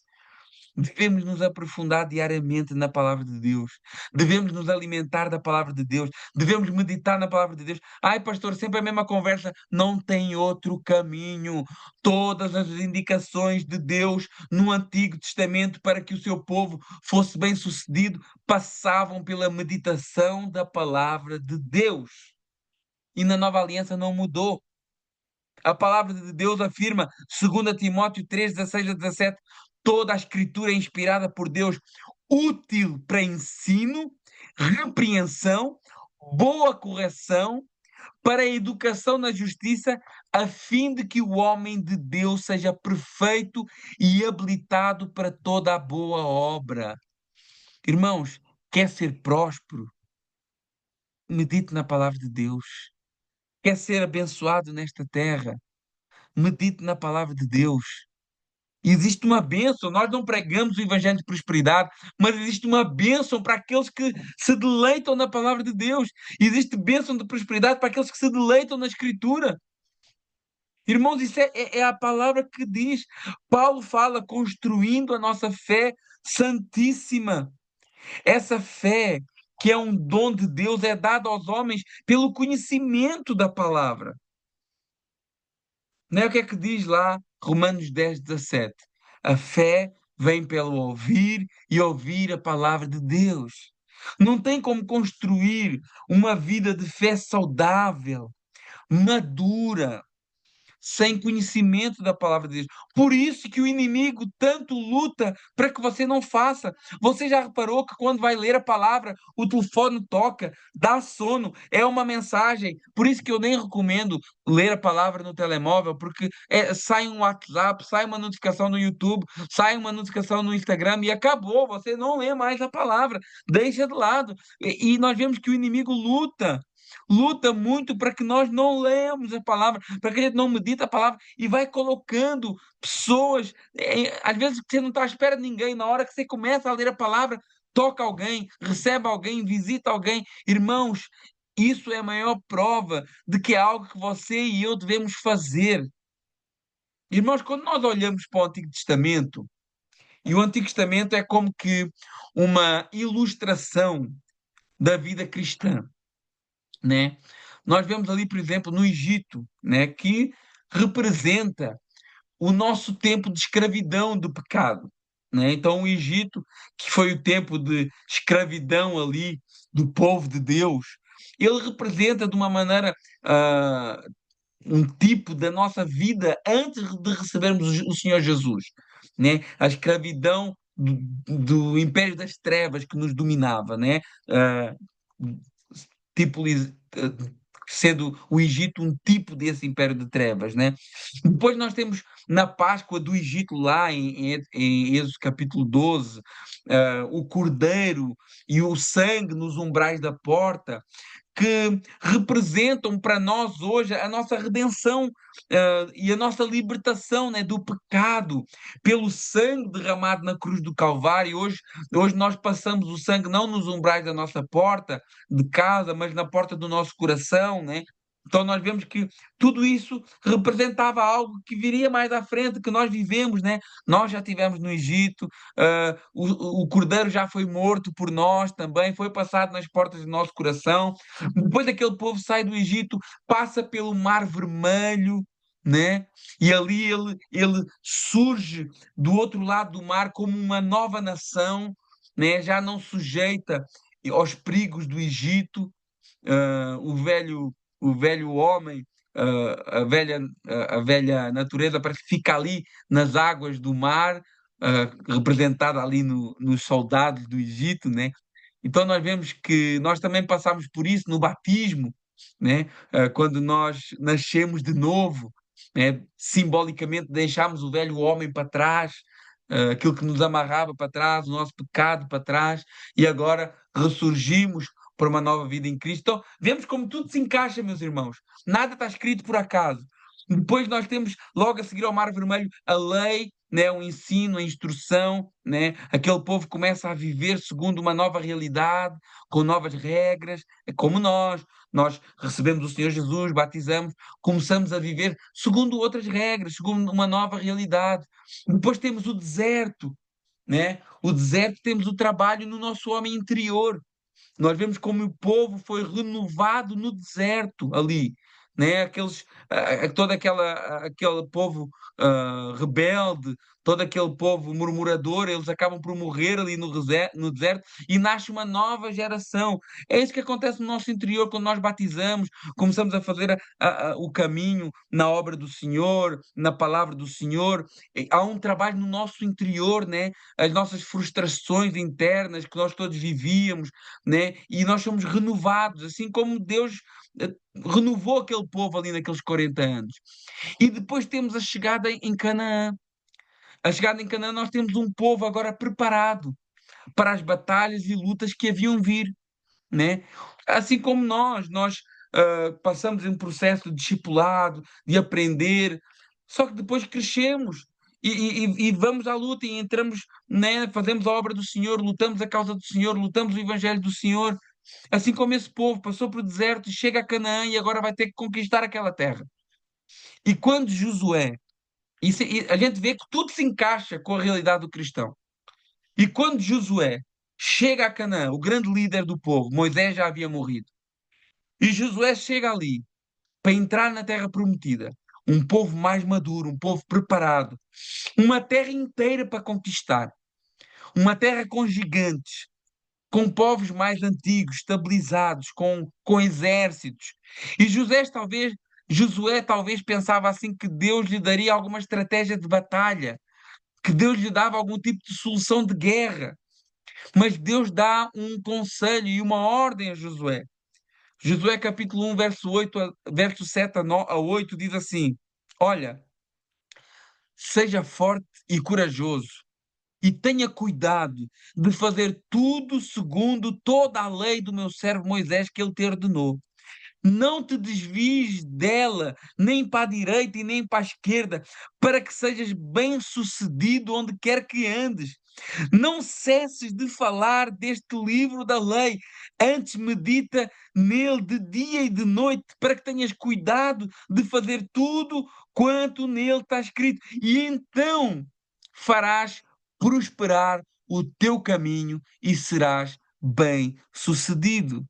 Devemos nos aprofundar diariamente na palavra de Deus. Devemos nos alimentar da palavra de Deus. Devemos meditar na palavra de Deus. Ai, pastor, sempre a mesma conversa. Não tem outro caminho. Todas as indicações de Deus no Antigo Testamento para que o seu povo fosse bem-sucedido passavam pela meditação da palavra de Deus. E na Nova Aliança não mudou. A palavra de Deus afirma, 2 Timóteo 3, 16 a 17, toda a escritura é inspirada por Deus, útil para ensino, repreensão, boa correção, para a educação na justiça, a fim de que o homem de Deus seja perfeito e habilitado para toda a boa obra. Irmãos, quer ser próspero? Medite na palavra de Deus. Quer ser abençoado nesta terra? Medite na palavra de Deus. Existe uma bênção, nós não pregamos o evangelho de prosperidade, mas existe uma bênção para aqueles que se deleitam na palavra de Deus. Existe bênção de prosperidade para aqueles que se deleitam na Escritura. Irmãos, isso é a palavra que diz. Paulo fala construindo a nossa fé santíssima. Essa fé, que é um dom de Deus, é dada aos homens pelo conhecimento da palavra. Não é o que é que diz lá Romanos 10, 17? A fé vem pelo ouvir e ouvir a palavra de Deus. Não tem como construir uma vida de fé saudável, madura, sem conhecimento da palavra de Deus. Por isso que o inimigo tanto luta para que você não faça. Você já reparou que quando vai ler a palavra, o telefone toca, dá sono, é uma mensagem. Por isso que eu nem recomendo ler a palavra no telemóvel, porque sai um WhatsApp, sai uma notificação no YouTube, sai uma notificação no Instagram e acabou. Você não lê mais a palavra, deixa de lado. E nós vemos que o inimigo luta muito para que nós não leamos a palavra, para que a gente não medite a palavra e vai colocando pessoas, às vezes você não está à espera de ninguém, na hora que você começa a ler a palavra, toca alguém, recebe alguém, visita alguém. Irmãos, isso é a maior prova de que é algo que você e eu devemos fazer. Irmãos, quando nós olhamos para o Antigo Testamento, e o Antigo Testamento é como que uma ilustração da vida cristã, né? Nós vemos ali, por exemplo, no Egito, né, que representa o nosso tempo de escravidão do pecado, né? Então, o Egito, que foi o tempo de escravidão ali do povo de Deus, ele representa de uma maneira um tipo da nossa vida antes de recebermos o Senhor Jesus, né? A escravidão do Império das Trevas que nos dominava, né? Ah, tipo, sendo o Egito um tipo desse Império de Trevas, né? Depois nós temos na Páscoa do Egito, lá em Êxodo capítulo 12, o cordeiro e o sangue nos umbrais da porta, que representam para nós hoje a nossa redenção, e a nossa libertação, né, do pecado pelo sangue derramado na cruz do Calvário. Hoje nós passamos o sangue não nos umbrais da nossa porta de casa, mas na porta do nosso coração, né? Então nós vemos que tudo isso representava algo que viria mais à frente, que nós vivemos, né? Nós já estivemos no Egito, o Cordeiro já foi morto por nós também, foi passado nas portas do nosso coração. Depois aquele povo sai do Egito, passa pelo Mar Vermelho, né? E ali ele surge do outro lado do mar como uma nova nação, né? Já não sujeita aos perigos do Egito. O velho homem, a velha natureza parece que fica ali nas águas do mar, representada ali nos soldados do Egito, né? Então nós vemos que nós também passamos por isso no batismo, né? Quando nós nascemos de novo, né? Simbolicamente deixamos o velho homem para trás, aquilo que nos amarrava para trás, o nosso pecado para trás, e agora ressurgimos para uma nova vida em Cristo. Então, vemos como tudo se encaixa, meus irmãos. Nada está escrito por acaso. Depois nós temos, logo a seguir ao Mar Vermelho, a lei, né, o ensino, a instrução, né? Aquele povo começa a viver segundo uma nova realidade, com novas regras, é como nós recebemos o Senhor Jesus, batizamos, começamos a viver segundo outras regras, segundo uma nova realidade. Depois temos o deserto, né? O deserto, temos o trabalho no nosso homem interior. Nós vemos como o povo foi renovado no deserto ali, né? Aquele povo rebelde, todo aquele povo murmurador, eles acabam por morrer ali no deserto e nasce uma nova geração. É isso que acontece no nosso interior quando nós batizamos, começamos a fazer o caminho na obra do Senhor, na palavra do Senhor. Há um trabalho no nosso interior, né? As nossas frustrações internas que nós todos vivíamos, né? E nós somos renovados, assim como Deus eh, renovou aquele povo ali naqueles 40 anos. E depois temos a chegada em Canaã. A chegada em Canaã, nós temos um povo agora preparado para as batalhas e lutas que haviam vir, né? Assim como nós passamos em um processo de discipulado, de aprender, só que depois crescemos e vamos à luta e entramos, né? Fazemos a obra do Senhor, lutamos a causa do Senhor, lutamos o evangelho do Senhor. Assim como esse povo passou pelo deserto e chega a Canaã e agora vai ter que conquistar aquela terra. E quando Josué, e a gente vê que tudo se encaixa com a realidade do cristão. E quando Josué chega a Canaã, o grande líder do povo, Moisés já havia morrido, e Josué chega ali para entrar na terra prometida, um povo mais maduro, um povo preparado, uma terra inteira para conquistar, uma terra com gigantes, com povos mais antigos, estabilizados, com exércitos. E Josué talvez pensava assim que Deus lhe daria alguma estratégia de batalha, que Deus lhe dava algum tipo de solução de guerra. Mas Deus dá um conselho e uma ordem a Josué. Josué capítulo 1, verso 7 a 8 diz assim: Olha, seja forte e corajoso, e tenha cuidado de fazer tudo segundo toda a lei do meu servo Moisés que ele te ordenou. Não te desvies dela, nem para a direita e nem para a esquerda, para que sejas bem-sucedido onde quer que andes. Não cesses de falar deste livro da lei, antes medita nele de dia e de noite, para que tenhas cuidado de fazer tudo quanto nele está escrito. E então farás prosperar o teu caminho e serás bem-sucedido.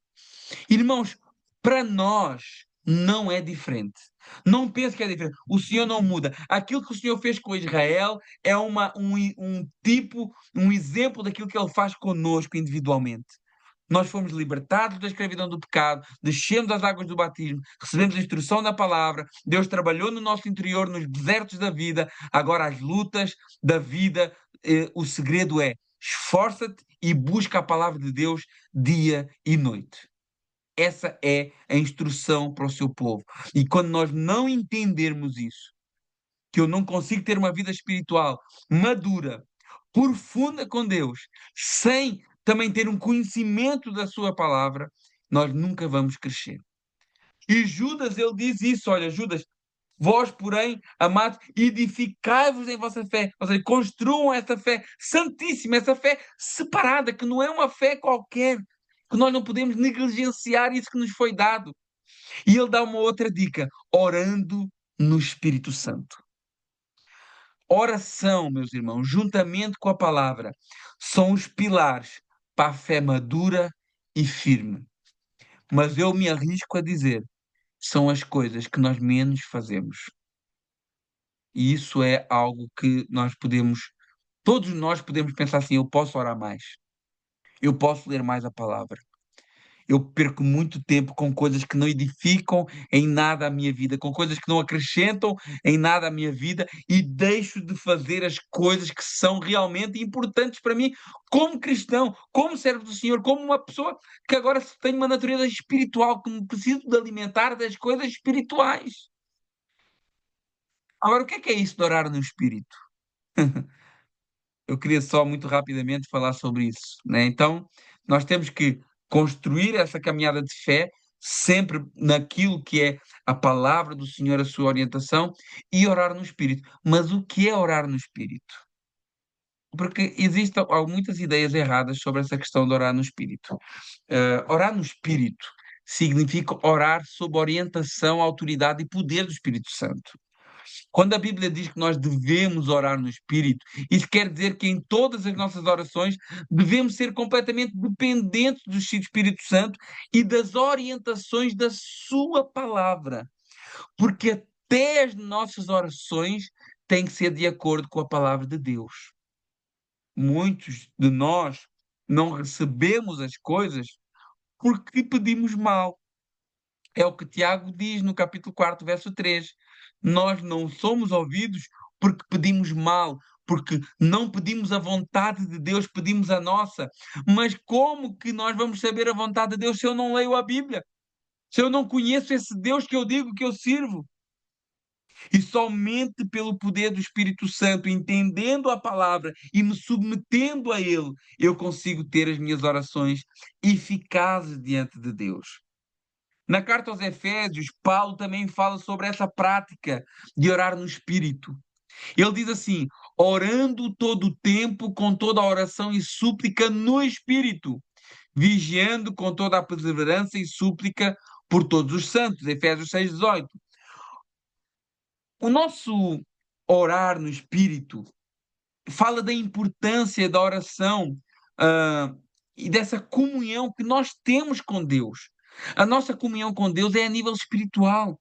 Irmãos, para nós não é diferente. Não pense que é diferente. O Senhor não muda. Aquilo que o Senhor fez com Israel é um tipo, um exemplo daquilo que Ele faz conosco individualmente. Nós fomos libertados da escravidão do pecado, descemos às águas do batismo, recebemos a instrução da palavra, Deus trabalhou no nosso interior, nos desertos da vida, agora as lutas da vida, o segredo é esforça-te e busca a palavra de Deus dia e noite. Essa é a instrução para o seu povo. E quando nós não entendermos isso, que eu não consigo ter uma vida espiritual madura, profunda com Deus, sem também ter um conhecimento da sua palavra, nós nunca vamos crescer. E Judas, ele diz isso, olha, Judas, vós, porém, amados, edificai-vos em vossa fé, ou seja, construam essa fé santíssima, essa fé separada, que não é uma fé qualquer, que nós não podemos negligenciar isso que nos foi dado. E ele dá uma outra dica: orando no Espírito Santo. Oração, meus irmãos, juntamente com a palavra, são os pilares para a fé madura e firme. Mas eu me arrisco a dizer, são as coisas que nós menos fazemos. E isso é algo que todos nós podemos pensar assim: eu posso orar mais, eu posso ler mais a palavra. Eu perco muito tempo com coisas que não edificam em nada a minha vida, com coisas que não acrescentam em nada a minha vida e deixo de fazer as coisas que são realmente importantes para mim, como cristão, como servo do Senhor, como uma pessoa que agora tem uma natureza espiritual, que me preciso de alimentar das coisas espirituais. Agora, o que é isso de orar no Espírito? Eu queria só muito rapidamente falar sobre isso, né? Então, nós temos que construir essa caminhada de fé sempre naquilo que é a palavra do Senhor, a sua orientação e orar no Espírito. Mas o que é orar no Espírito? Porque existem muitas ideias erradas sobre essa questão de orar no Espírito. Orar no Espírito significa orar sob orientação, autoridade e poder do Espírito Santo. Quando a Bíblia diz que nós devemos orar no Espírito, isso quer dizer que em todas as nossas orações devemos ser completamente dependentes do Espírito Santo e das orientações da Sua palavra, porque até as nossas orações têm que ser de acordo com a palavra de Deus. Muitos de nós não recebemos as coisas porque pedimos mal. É o que Tiago diz no capítulo 4, verso 3. Nós não somos ouvidos porque pedimos mal, porque não pedimos a vontade de Deus, pedimos a nossa. Mas como que nós vamos saber a vontade de Deus se eu não leio a Bíblia? Se eu não conheço esse Deus que eu digo que eu sirvo? E somente pelo poder do Espírito Santo, entendendo a palavra e me submetendo a Ele, eu consigo ter as minhas orações eficazes diante de Deus. Na carta aos Efésios, Paulo também fala sobre essa prática de orar no Espírito. Ele diz assim: orando todo o tempo, com toda a oração e súplica no Espírito, vigiando com toda a perseverança e súplica por todos os santos. Efésios 6,18. O nosso orar no Espírito fala da importância da oração, ah, e dessa comunhão que nós temos com Deus. A nossa comunhão com Deus é a nível espiritual,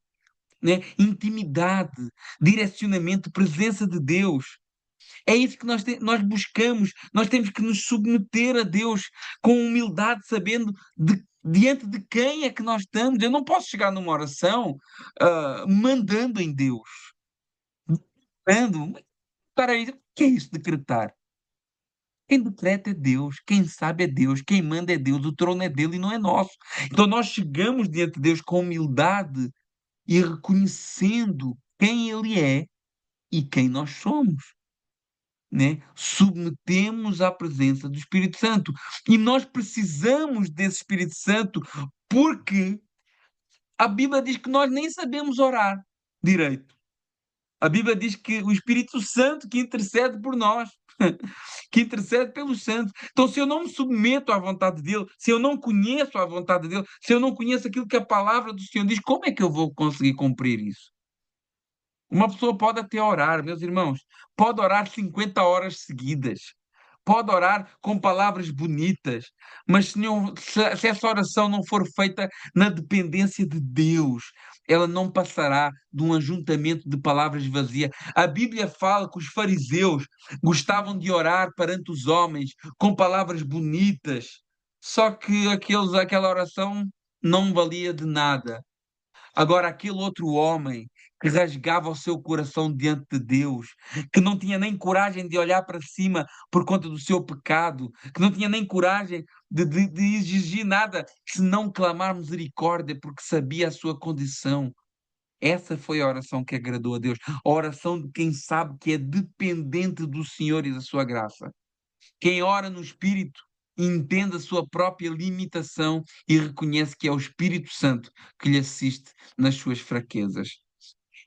né? Intimidade, direcionamento, presença de Deus. É isso que nós buscamos. Nós temos que nos submeter a Deus com humildade, sabendo diante de quem é que nós estamos. Eu não posso chegar numa oração mandando em Deus. Mandando. Para aí, o que é isso, decretar? Quem decreta é Deus, quem sabe é Deus, quem manda é Deus, o trono é dele e não é nosso. Então nós chegamos diante de Deus com humildade e reconhecendo quem Ele é e quem nós somos, né? Submetemos à presença do Espírito Santo. E nós precisamos desse Espírito Santo porque a Bíblia diz que nós nem sabemos orar direito. A Bíblia diz que o Espírito Santo que intercede por nós, que intercede pelos santos. Então, se eu não me submeto à vontade dele, se eu não conheço a vontade dele, se eu não conheço aquilo que a palavra do Senhor diz, como é que eu vou conseguir cumprir isso? Uma pessoa pode até orar, meus irmãos, pode orar 50 horas seguidas, pode orar com palavras bonitas, mas se essa oração não for feita na dependência de Deus, ela não passará de um ajuntamento de palavras vazias. A Bíblia fala que os fariseus gostavam de orar perante os homens com palavras bonitas, só que aquela oração não valia de nada. Agora, aquele outro homem que rasgava o seu coração diante de Deus, que não tinha nem coragem de olhar para cima por conta do seu pecado, que não tinha nem coragem de exigir nada, senão clamar misericórdia, porque sabia a sua condição. Essa foi a oração que agradou a Deus. A oração de quem sabe que é dependente do Senhor e da sua graça. Quem ora no Espírito entende a sua própria limitação e reconhece que é o Espírito Santo que lhe assiste nas suas fraquezas.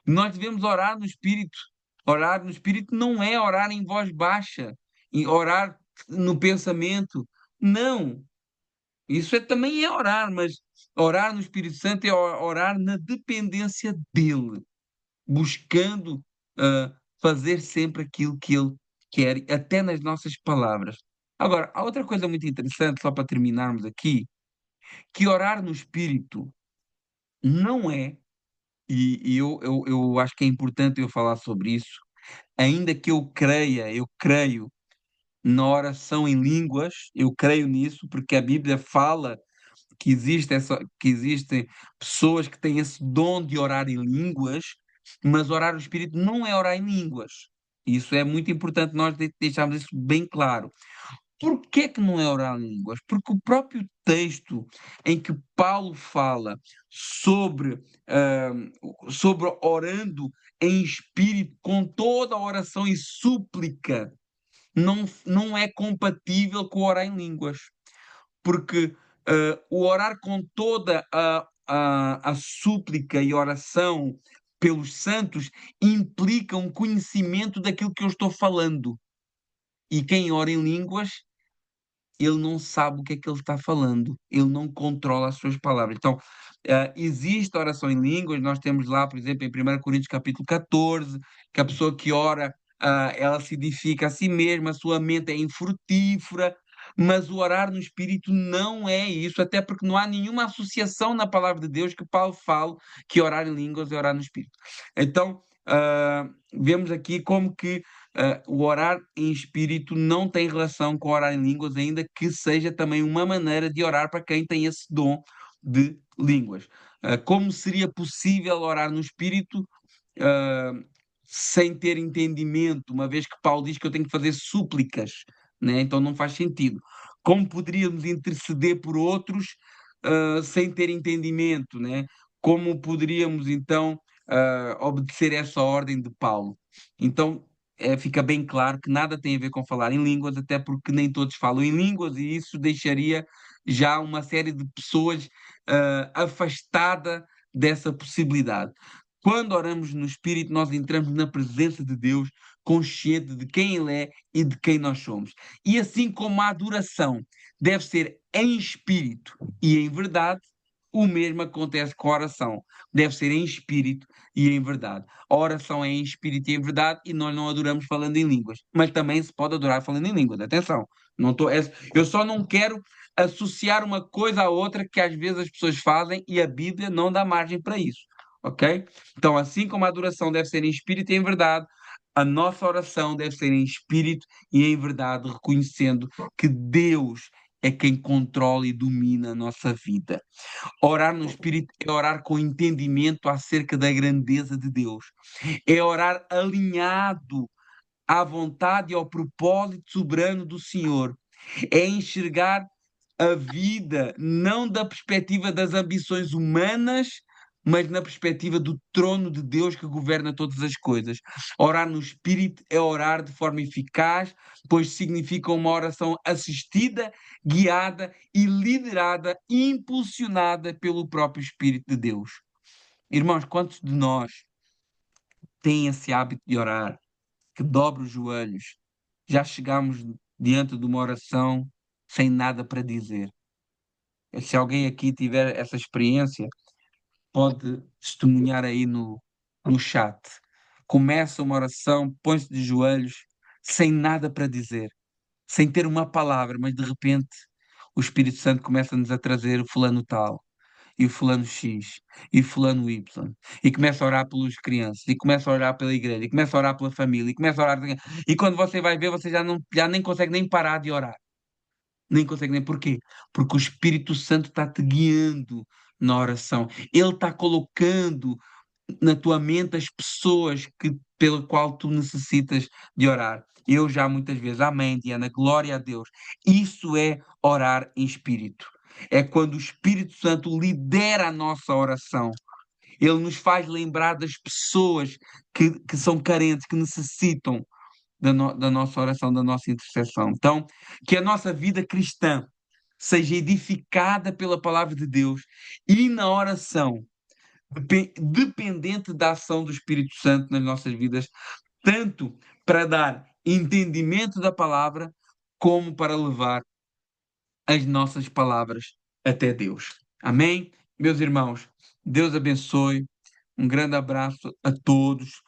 Nós devemos orar no Espírito. Orar no Espírito não é orar em voz baixa, e orar no pensamento. Não. Isso também é orar, mas orar no Espírito Santo é orar na dependência dele, buscando fazer sempre aquilo que ele quer, até nas nossas palavras. Agora, há outra coisa muito interessante, só para terminarmos aqui, que orar no Espírito não é, e eu acho que é importante eu falar sobre isso, ainda que eu creio na oração em línguas, eu creio nisso, porque a Bíblia fala que existem pessoas que têm esse dom de orar em línguas, mas orar no Espírito não é orar em línguas. Isso é muito importante nós deixarmos isso bem claro. Por que que não é orar em línguas? Porque o próprio texto em que Paulo fala sobre, ah, sobre orando em espírito, com toda a oração e súplica, não é compatível com orar em línguas. Porque o orar com toda a súplica e oração pelos santos implica um conhecimento daquilo que eu estou falando. E quem ora em línguas ele não sabe o que é que ele está falando, ele não controla as suas palavras. Então, existe oração em línguas, nós temos lá, por exemplo, em 1 Coríntios capítulo 14, que a pessoa que ora, ela se edifica a si mesma, a sua mente é infrutífera, mas o orar no Espírito não é isso, até porque não há nenhuma associação na palavra de Deus que Paulo fale que orar em línguas é orar no Espírito. Então, vemos aqui como que o orar em espírito não tem relação com orar em línguas, ainda que seja também uma maneira de orar para quem tem esse dom de línguas. Como seria possível orar no espírito ah, sem ter entendimento, uma vez que Paulo diz que eu tenho que fazer súplicas, né? Então não faz sentido. Como poderíamos interceder por outros sem ter entendimento, né? Como poderíamos então obedecer essa ordem de Paulo? Então fica bem claro que nada tem a ver com falar em línguas, até porque nem todos falam em línguas, e isso deixaria já uma série de pessoas afastada dessa possibilidade. Quando oramos no Espírito, nós entramos na presença de Deus, consciente de quem Ele é e de quem nós somos. E assim como a adoração deve ser em espírito e em verdade, o mesmo acontece com a oração. Deve ser em espírito e em verdade. A oração é em espírito e em verdade e nós não adoramos falando em línguas. Mas também se pode adorar falando em línguas. Atenção, não tô, eu só não quero associar uma coisa à outra que às vezes as pessoas fazem e a Bíblia não dá margem para isso. Ok? Então, assim como a adoração deve ser em espírito e em verdade, a nossa oração deve ser em espírito e em verdade, reconhecendo que Deus é quem controla e domina a nossa vida. Orar no espírito é orar com entendimento acerca da grandeza de Deus. É orar alinhado à vontade e ao propósito soberano do Senhor. É enxergar a vida não da perspectiva das ambições humanas, mas na perspectiva do trono de Deus que governa todas as coisas. Orar no Espírito é orar de forma eficaz, pois significa uma oração assistida, guiada e liderada, impulsionada pelo próprio Espírito de Deus. Irmãos, quantos de nós têm esse hábito de orar, que dobra os joelhos? Já chegamos diante de uma oração sem nada para dizer. Se alguém aqui tiver essa experiência, pode testemunhar aí no chat. Começa uma oração, põe-se de joelhos, sem nada para dizer, sem ter uma palavra, mas de repente o Espírito Santo começa-nos a trazer o fulano tal, e o fulano X, e o fulano Y, e começa a orar pelas crianças, e começa a orar pela igreja, e começa a orar pela família, e começa a orar... E quando você vai ver, você já nem consegue nem parar de orar. Nem consegue nem porquê? Porque o Espírito Santo está te guiando na oração. Ele está colocando na tua mente as pessoas pela qual tu necessitas de orar. Eu já muitas vezes, amém, Diana, glória a Deus. Isso é orar em espírito. É quando o Espírito Santo lidera a nossa oração. Ele nos faz lembrar das pessoas que são carentes, que necessitam da nossa oração, da nossa intercessão. Então, que a nossa vida cristã seja edificada pela palavra de Deus e na oração, dependente da ação do Espírito Santo nas nossas vidas, tanto para dar entendimento da palavra, como para levar as nossas palavras até Deus. Amém? Meus irmãos, Deus abençoe. Um grande abraço a todos.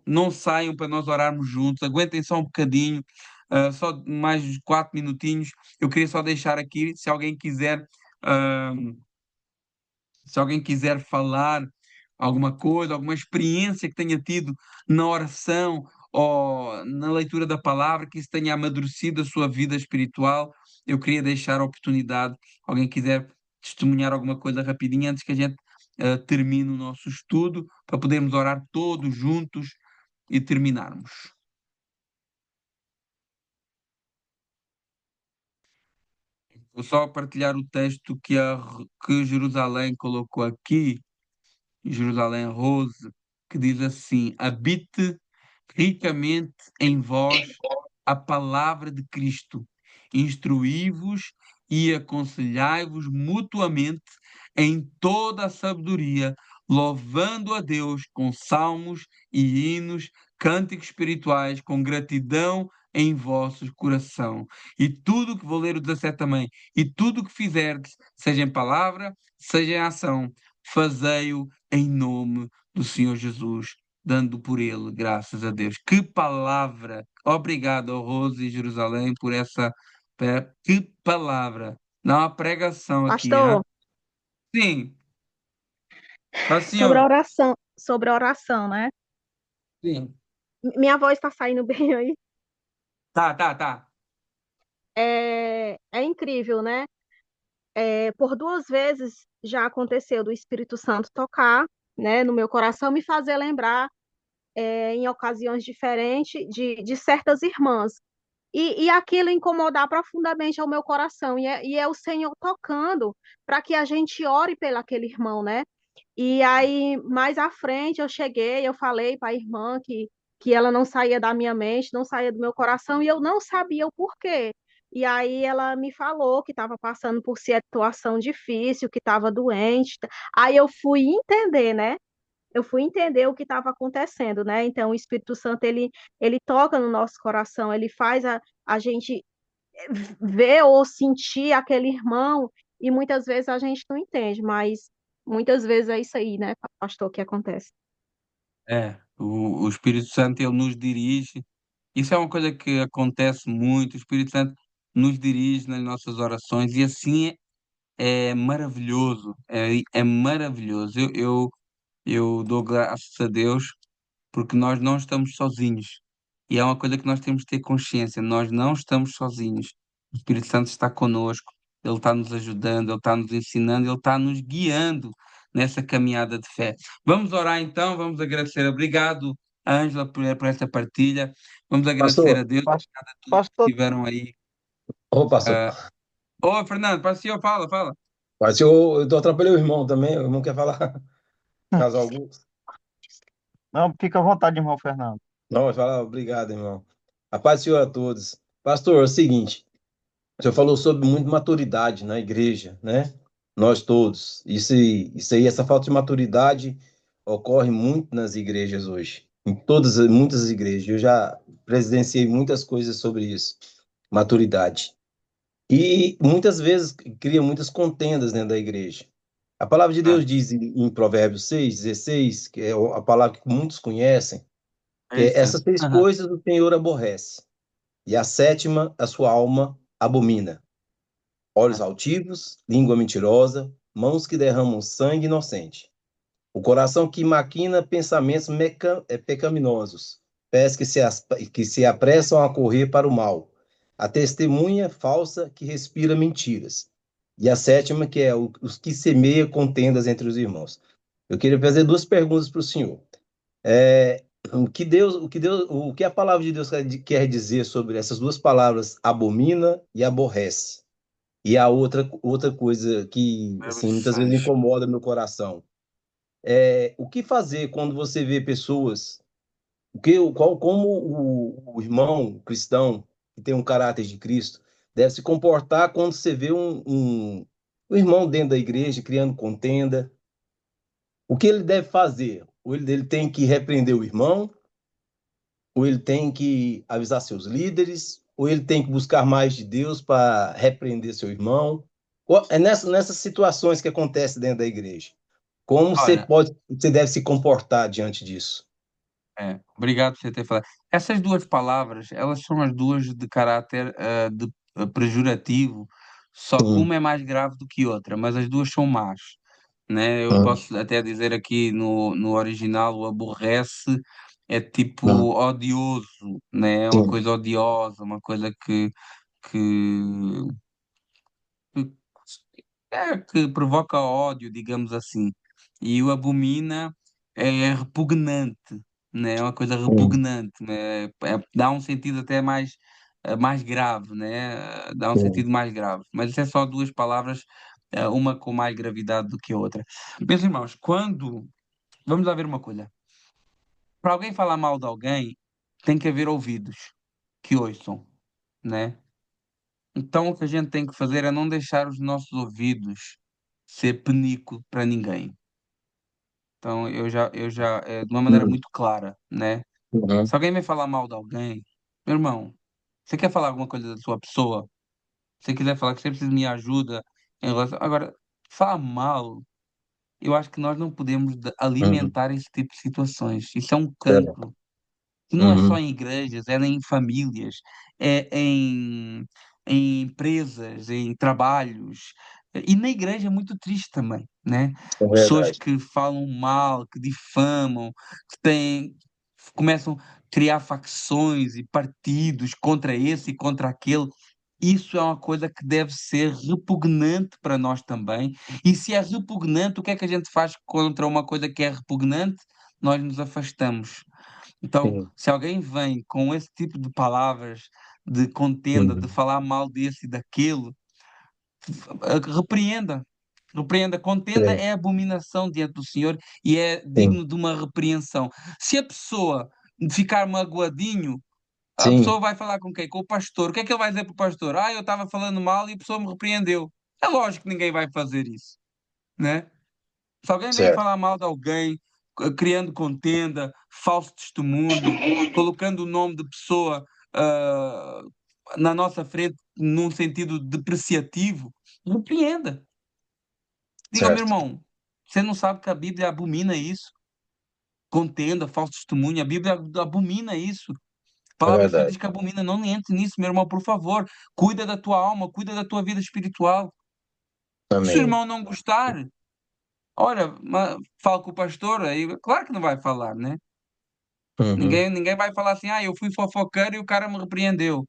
Não saiam para nós orarmos juntos. Aguentem só um bocadinho, só mais 4 minutinhos. Eu queria só deixar aqui, ah, se alguém quiser falar alguma coisa, alguma experiência que tenha tido na oração ou na leitura da palavra, que isso tenha amadurecido a sua vida espiritual, eu queria deixar a oportunidade. Alguém quiser testemunhar alguma coisa rapidinho antes que a gente termine o nosso estudo, para podermos orar todos juntos e terminarmos. Vou só partilhar o texto que Jerusalém colocou aqui, Jerusalém Rose, que diz assim: habite ricamente em vós a palavra de Cristo, instruí-vos e aconselhai-vos mutuamente em toda a sabedoria, louvando a Deus com salmos e hinos, cânticos espirituais com gratidão em vosso coração. E tudo o que vou ler o 17 também, e tudo o que fizerdes, seja em palavra, seja em ação, fazei-o em nome do Senhor Jesus, dando por ele graças a Deus. Que palavra! Obrigado, ó Rose e Jerusalém, por essa. Que palavra! Não há pregação aqui, hã? Pastor, Sim, ó senhor. sobre a oração, né? Sim. Minha voz está saindo bem aí. Tá, tá, tá. É incrível, né? Por duas vezes já aconteceu do Espírito Santo tocar, né, no meu coração, me fazer lembrar, em ocasiões diferentes, de certas irmãs. E aquilo incomodar profundamente ao meu coração. E é o Senhor tocando para que a gente ore pelo aquele irmão, né? E aí, mais à frente, eu falei para a irmã que ela não saía da minha mente, não saía do meu coração, e eu não sabia o porquê. E aí ela me falou que estava passando por situação difícil, que estava doente. Aí eu fui entender, né? Eu fui entender o que estava acontecendo, né? Então, o Espírito Santo, ele toca no nosso coração, ele faz a gente ver ou sentir aquele irmão, e muitas vezes a gente não entende, mas muitas vezes é isso aí, né, pastor, que acontece. É, o Espírito Santo ele nos dirige. Isso é uma coisa que acontece muito. O Espírito Santo nos dirige nas nossas orações e assim é maravilhoso. É maravilhoso. Eu dou graças a Deus porque nós não estamos sozinhos. E é uma coisa que nós temos de ter consciência: nós não estamos sozinhos. O Espírito Santo está conosco, ele está nos ajudando, ele está nos ensinando, ele está nos guiando nessa caminhada de fé. Vamos orar então, vamos agradecer. Obrigado, Ângela, por essa partilha. Vamos agradecer a Pastor, Deus, obrigado a todos que pastor, estiveram aí. ô pastor, Ô, Fernando, para o senhor, fala, fala. mas eu tô atrapalhando o irmão também, o irmão quer falar, caso algum. Não, fica à vontade, irmão Fernando. Não, vai falar, obrigado, irmão. A paz do Senhor a todos. Pastor, é o seguinte, o senhor falou sobre muita maturidade na igreja, né? Nós todos. Isso aí, essa falta de maturidade ocorre muito nas igrejas hoje. Em muitas igrejas. Eu já presenciei muitas coisas sobre isso. Maturidade. E muitas vezes cria muitas contendas dentro da igreja. A palavra de Ah, Deus diz em Provérbios 6:16, que é a palavra que muitos conhecem, que é é isso. essas seis coisas o Senhor aborrece, e a sétima a sua alma abomina: olhos altivos, língua mentirosa, mãos que derramam sangue inocente, o coração que maquina pensamentos pecaminosos, pés que se apressam a correr para o mal, a testemunha falsa que respira mentiras, e a sétima, que é os que semeia contendas entre os irmãos. Eu queria fazer duas perguntas para o senhor. O que a palavra de Deus quer dizer sobre essas duas palavras, abomina e aborrece? E a outra coisa que, assim, muitas vezes Interessante. incomoda meu coração o que fazer quando você vê pessoas, como o irmão cristão que tem um caráter de Cristo deve se comportar quando você vê um irmão dentro da igreja criando contenda? O que ele deve fazer? Ou ele tem que repreender o irmão, ou ele tem que avisar seus líderes, ou ele tem que buscar mais de Deus para repreender seu irmão? É nessas situações que acontecem dentro da igreja. Como Olha, você deve se comportar diante disso? obrigado por você ter falado. Essas duas palavras, elas são as duas de caráter pejorativo, só que Sim, uma é mais grave do que outra, mas as duas são más, né? Eu sim, posso até dizer aqui no original, o aborrece é tipo sim, odioso, né? É uma sim, coisa odiosa, uma coisa que, que que provoca ódio, digamos assim. E o abomina é repugnante, né? É uma coisa sim, repugnante, né? Dá um sentido até mais grave, né? Dá um sim. sentido mais grave. Mas isso é só duas palavras, uma com mais gravidade do que a outra. Meus irmãos, quando. Vamos lá ver uma coisa. Para alguém falar mal de alguém, tem que haver ouvidos que ouçam, né? Então, o que a gente tem que fazer é não deixar os nossos ouvidos ser penico para ninguém. Então, de uma maneira Hum, muito clara, né? Uhum. Se alguém vem falar mal de alguém, meu irmão, você quer falar alguma coisa da sua pessoa? Se você quiser falar que você precisa de minha ajuda em relação. Agora, falar mal, eu acho que nós não podemos Uhum. alimentar esse tipo de situações. Isso é um Certo. cancro. E não é só Uhum. em igrejas, é em famílias, é em empresas, em trabalhos. E na igreja é muito triste também, né? É Pessoas verdade. que falam mal, que difamam, começam a criar facções e partidos contra esse e contra aquele. Isso é uma coisa que deve ser repugnante para nós também. E se é repugnante, o que é que a gente faz contra uma coisa que é repugnante? Nós nos afastamos. Então, Sim. se alguém vem com esse tipo de palavras de contenda, de Uhum. falar mal desse e daquele, repreenda. Repreenda. Contenda Sim. é abominação diante do Senhor e é Sim. digno de uma repreensão. Se a pessoa ficar magoadinho, a Sim. pessoa vai falar com quem? Com o pastor. O que é que ele vai dizer para o pastor? Ah, eu estava falando mal e a pessoa me repreendeu. É lógico que ninguém vai fazer isso, né? Se alguém vem Certo. falar mal de alguém, criando contenda, falso testemunho, colocando o nome de pessoa ah, na nossa frente num sentido depreciativo, repreenda. Diga, meu Certo. irmão, você não sabe que a Bíblia abomina isso? Contenda, falso testemunho, a Bíblia abomina isso. A É palavra do Senhor verdade. diz que abomina, não entre nisso, meu irmão, por favor. Cuida da tua alma, cuida da tua vida espiritual. Se o Amém. irmão não gostar, olha, fala com o pastor, aí, claro que não vai falar, né? Uhum. Ninguém vai falar assim, ah, eu fui fofoqueiro e o cara me repreendeu.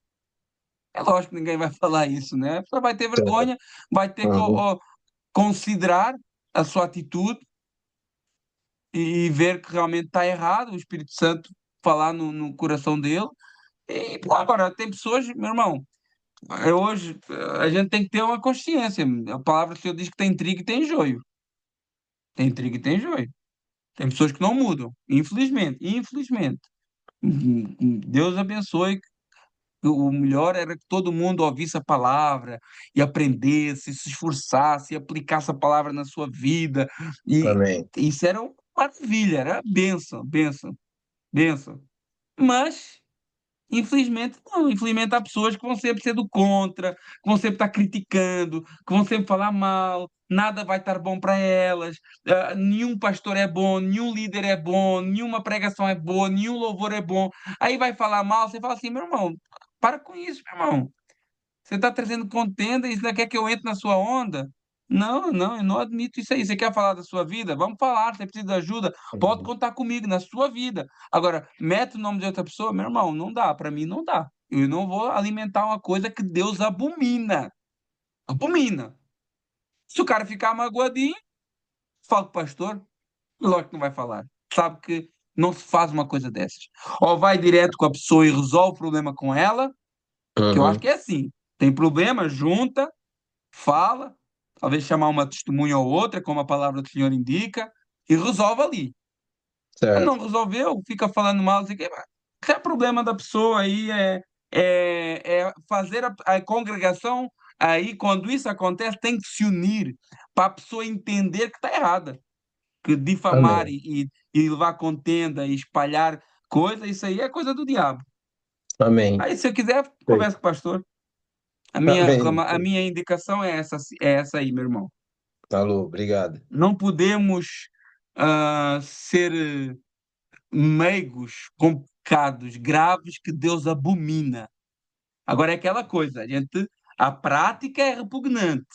É lógico que ninguém vai falar isso, né? A pessoa vai ter Certo. vergonha, vai ter que Uhum. considerar a sua atitude e ver que realmente está errado, o Espírito Santo falar no coração dele. E pô, agora, tem pessoas, meu irmão, hoje a gente tem que ter uma consciência. A palavra do Senhor diz que tem trigo e tem joio. Tem trigo e tem joio. Tem pessoas que não mudam, infelizmente, infelizmente. Deus abençoe. O melhor era que todo mundo ouvisse a palavra e aprendesse, se esforçasse e aplicasse a palavra na sua vida. E Amém. isso era uma maravilha, era bênção, bênção, bênção. Mas, infelizmente, não. Infelizmente há pessoas que vão sempre ser do contra, que vão sempre estar criticando, que vão sempre falar mal, nada vai estar bom para elas, nenhum pastor é bom, nenhum líder é bom, nenhuma pregação é boa, nenhum louvor é bom. Aí vai falar mal, você fala assim, meu irmão, para com isso, meu irmão. Você está trazendo contenda e ainda quer que eu entre na sua onda? Não, não, eu não admito isso aí. Você quer falar da sua vida? Vamos falar. Você precisa de ajuda? Pode Uhum. contar comigo na sua vida. Agora, mete o nome de outra pessoa? Meu irmão, não dá. Para mim, não dá. Eu não vou alimentar uma coisa que Deus abomina. Abomina. Se o cara ficar magoadinho, fala com o pastor. Lógico que não vai falar. Sabe que não se faz uma coisa dessas. Ou vai direto com a pessoa e resolve o problema com ela, que eu acho Uhum. que é assim. Tem problema, junta, fala, talvez chamar uma testemunha ou outra, como a palavra do Senhor indica, e resolve ali. Não Certo. resolveu, fica falando mal, não sei o quê, mas se é problema da pessoa aí, é fazer a congregação, aí quando isso acontece, tem que se unir para a pessoa entender que está errada, que difamar Amém. e levar contenda e espalhar coisa, isso aí é coisa do diabo. Amém. Aí, se eu quiser, Sei. conversa com o pastor. Amém. A minha indicação é essa aí, meu irmão. Alô, obrigado. Não podemos ser meigos com pecados graves que Deus abomina. Agora é aquela coisa, a prática é repugnante.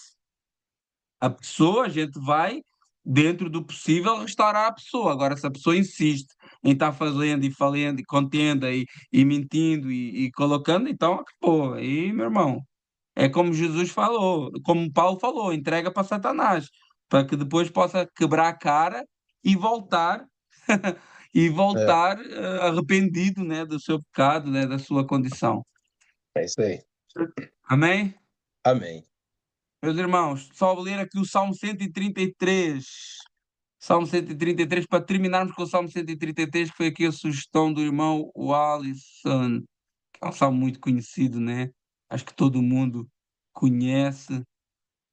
A pessoa, a gente vai, dentro do possível, restaurar a pessoa. Agora, se a pessoa insiste em estar fazendo e falando e contenda e mentindo e colocando, então acabou. Aí, meu irmão, é como Jesus falou, como Paulo falou, entrega para Satanás, para que depois possa quebrar a cara e voltar e É, voltar arrependido, né, do seu pecado, né, da sua condição. é isso aí. Amém? Amém. Meus irmãos, só vou ler aqui o Salmo 133. Salmo 133, para terminarmos com o Salmo 133, que foi aqui a sugestão do irmão Alisson, que é um salmo muito conhecido, né? Acho que todo mundo conhece.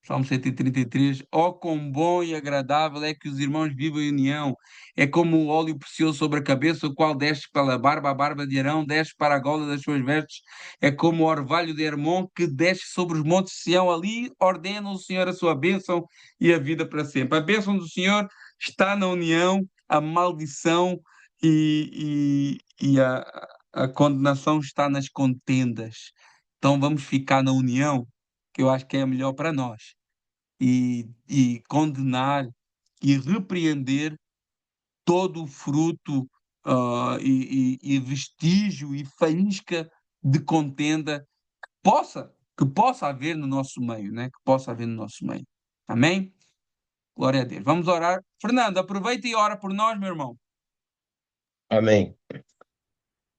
Salmo 133. Ó, quão bom e agradável é que os irmãos vivam em união. É como o óleo precioso sobre a cabeça, o qual desce pela barba, a barba de Arão, desce para a gola das suas vestes. É como o orvalho de Hermon, que desce sobre os montes de Sião. Ali ordena o Senhor a sua bênção e a vida para sempre. A bênção do Senhor está na união, a maldição e a condenação está nas contendas. Então vamos ficar na união, que eu acho que é melhor para nós, e condenar e repreender todo o fruto, e vestígio e faísca de contenda que possa haver no nosso meio, né? Que possa haver no nosso meio. Amém? Glória a Deus. Vamos orar. Fernando, aproveita e ora por nós, meu irmão. Amém.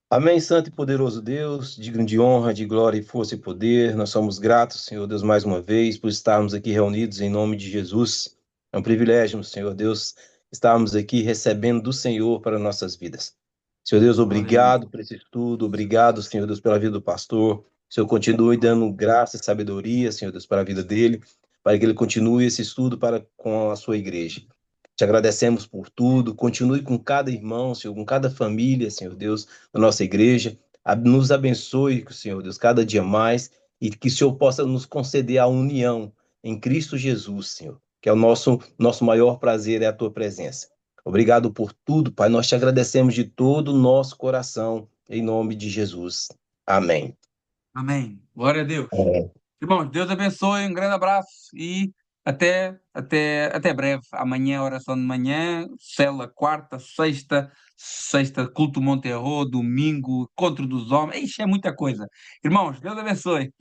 Amém, santo e poderoso Deus, digno de honra, de glória e força e poder. Nós somos gratos, Senhor Deus, mais uma vez, por estarmos aqui reunidos em nome de Jesus. É um privilégio, Senhor Deus, estarmos aqui recebendo do Senhor para nossas vidas. Senhor Deus, Glória a Deus. obrigado por esse estudo, obrigado, Senhor Deus, pela vida do pastor. Senhor, continue dando graça e sabedoria, Senhor Deus, para a vida dele, para que ele continue esse estudo com a sua igreja. Te agradecemos por tudo. Continue com cada irmão, Senhor, com cada família, Senhor Deus, da nossa igreja. Nos abençoe, Senhor Deus, cada dia mais e que o Senhor possa nos conceder a união em Cristo Jesus, Senhor, que é o nosso maior prazer, é a tua presença. Obrigado por tudo, Pai. Nós te agradecemos de todo o nosso coração, em nome de Jesus. Amém. Amém. Glória a Deus. É. Irmãos, Deus abençoe, um grande abraço e até breve. Amanhã, oração de manhã, célula quarta, sexta, culto Monterro, domingo, encontro dos homens. Ixi, é muita coisa. Irmãos, Deus abençoe.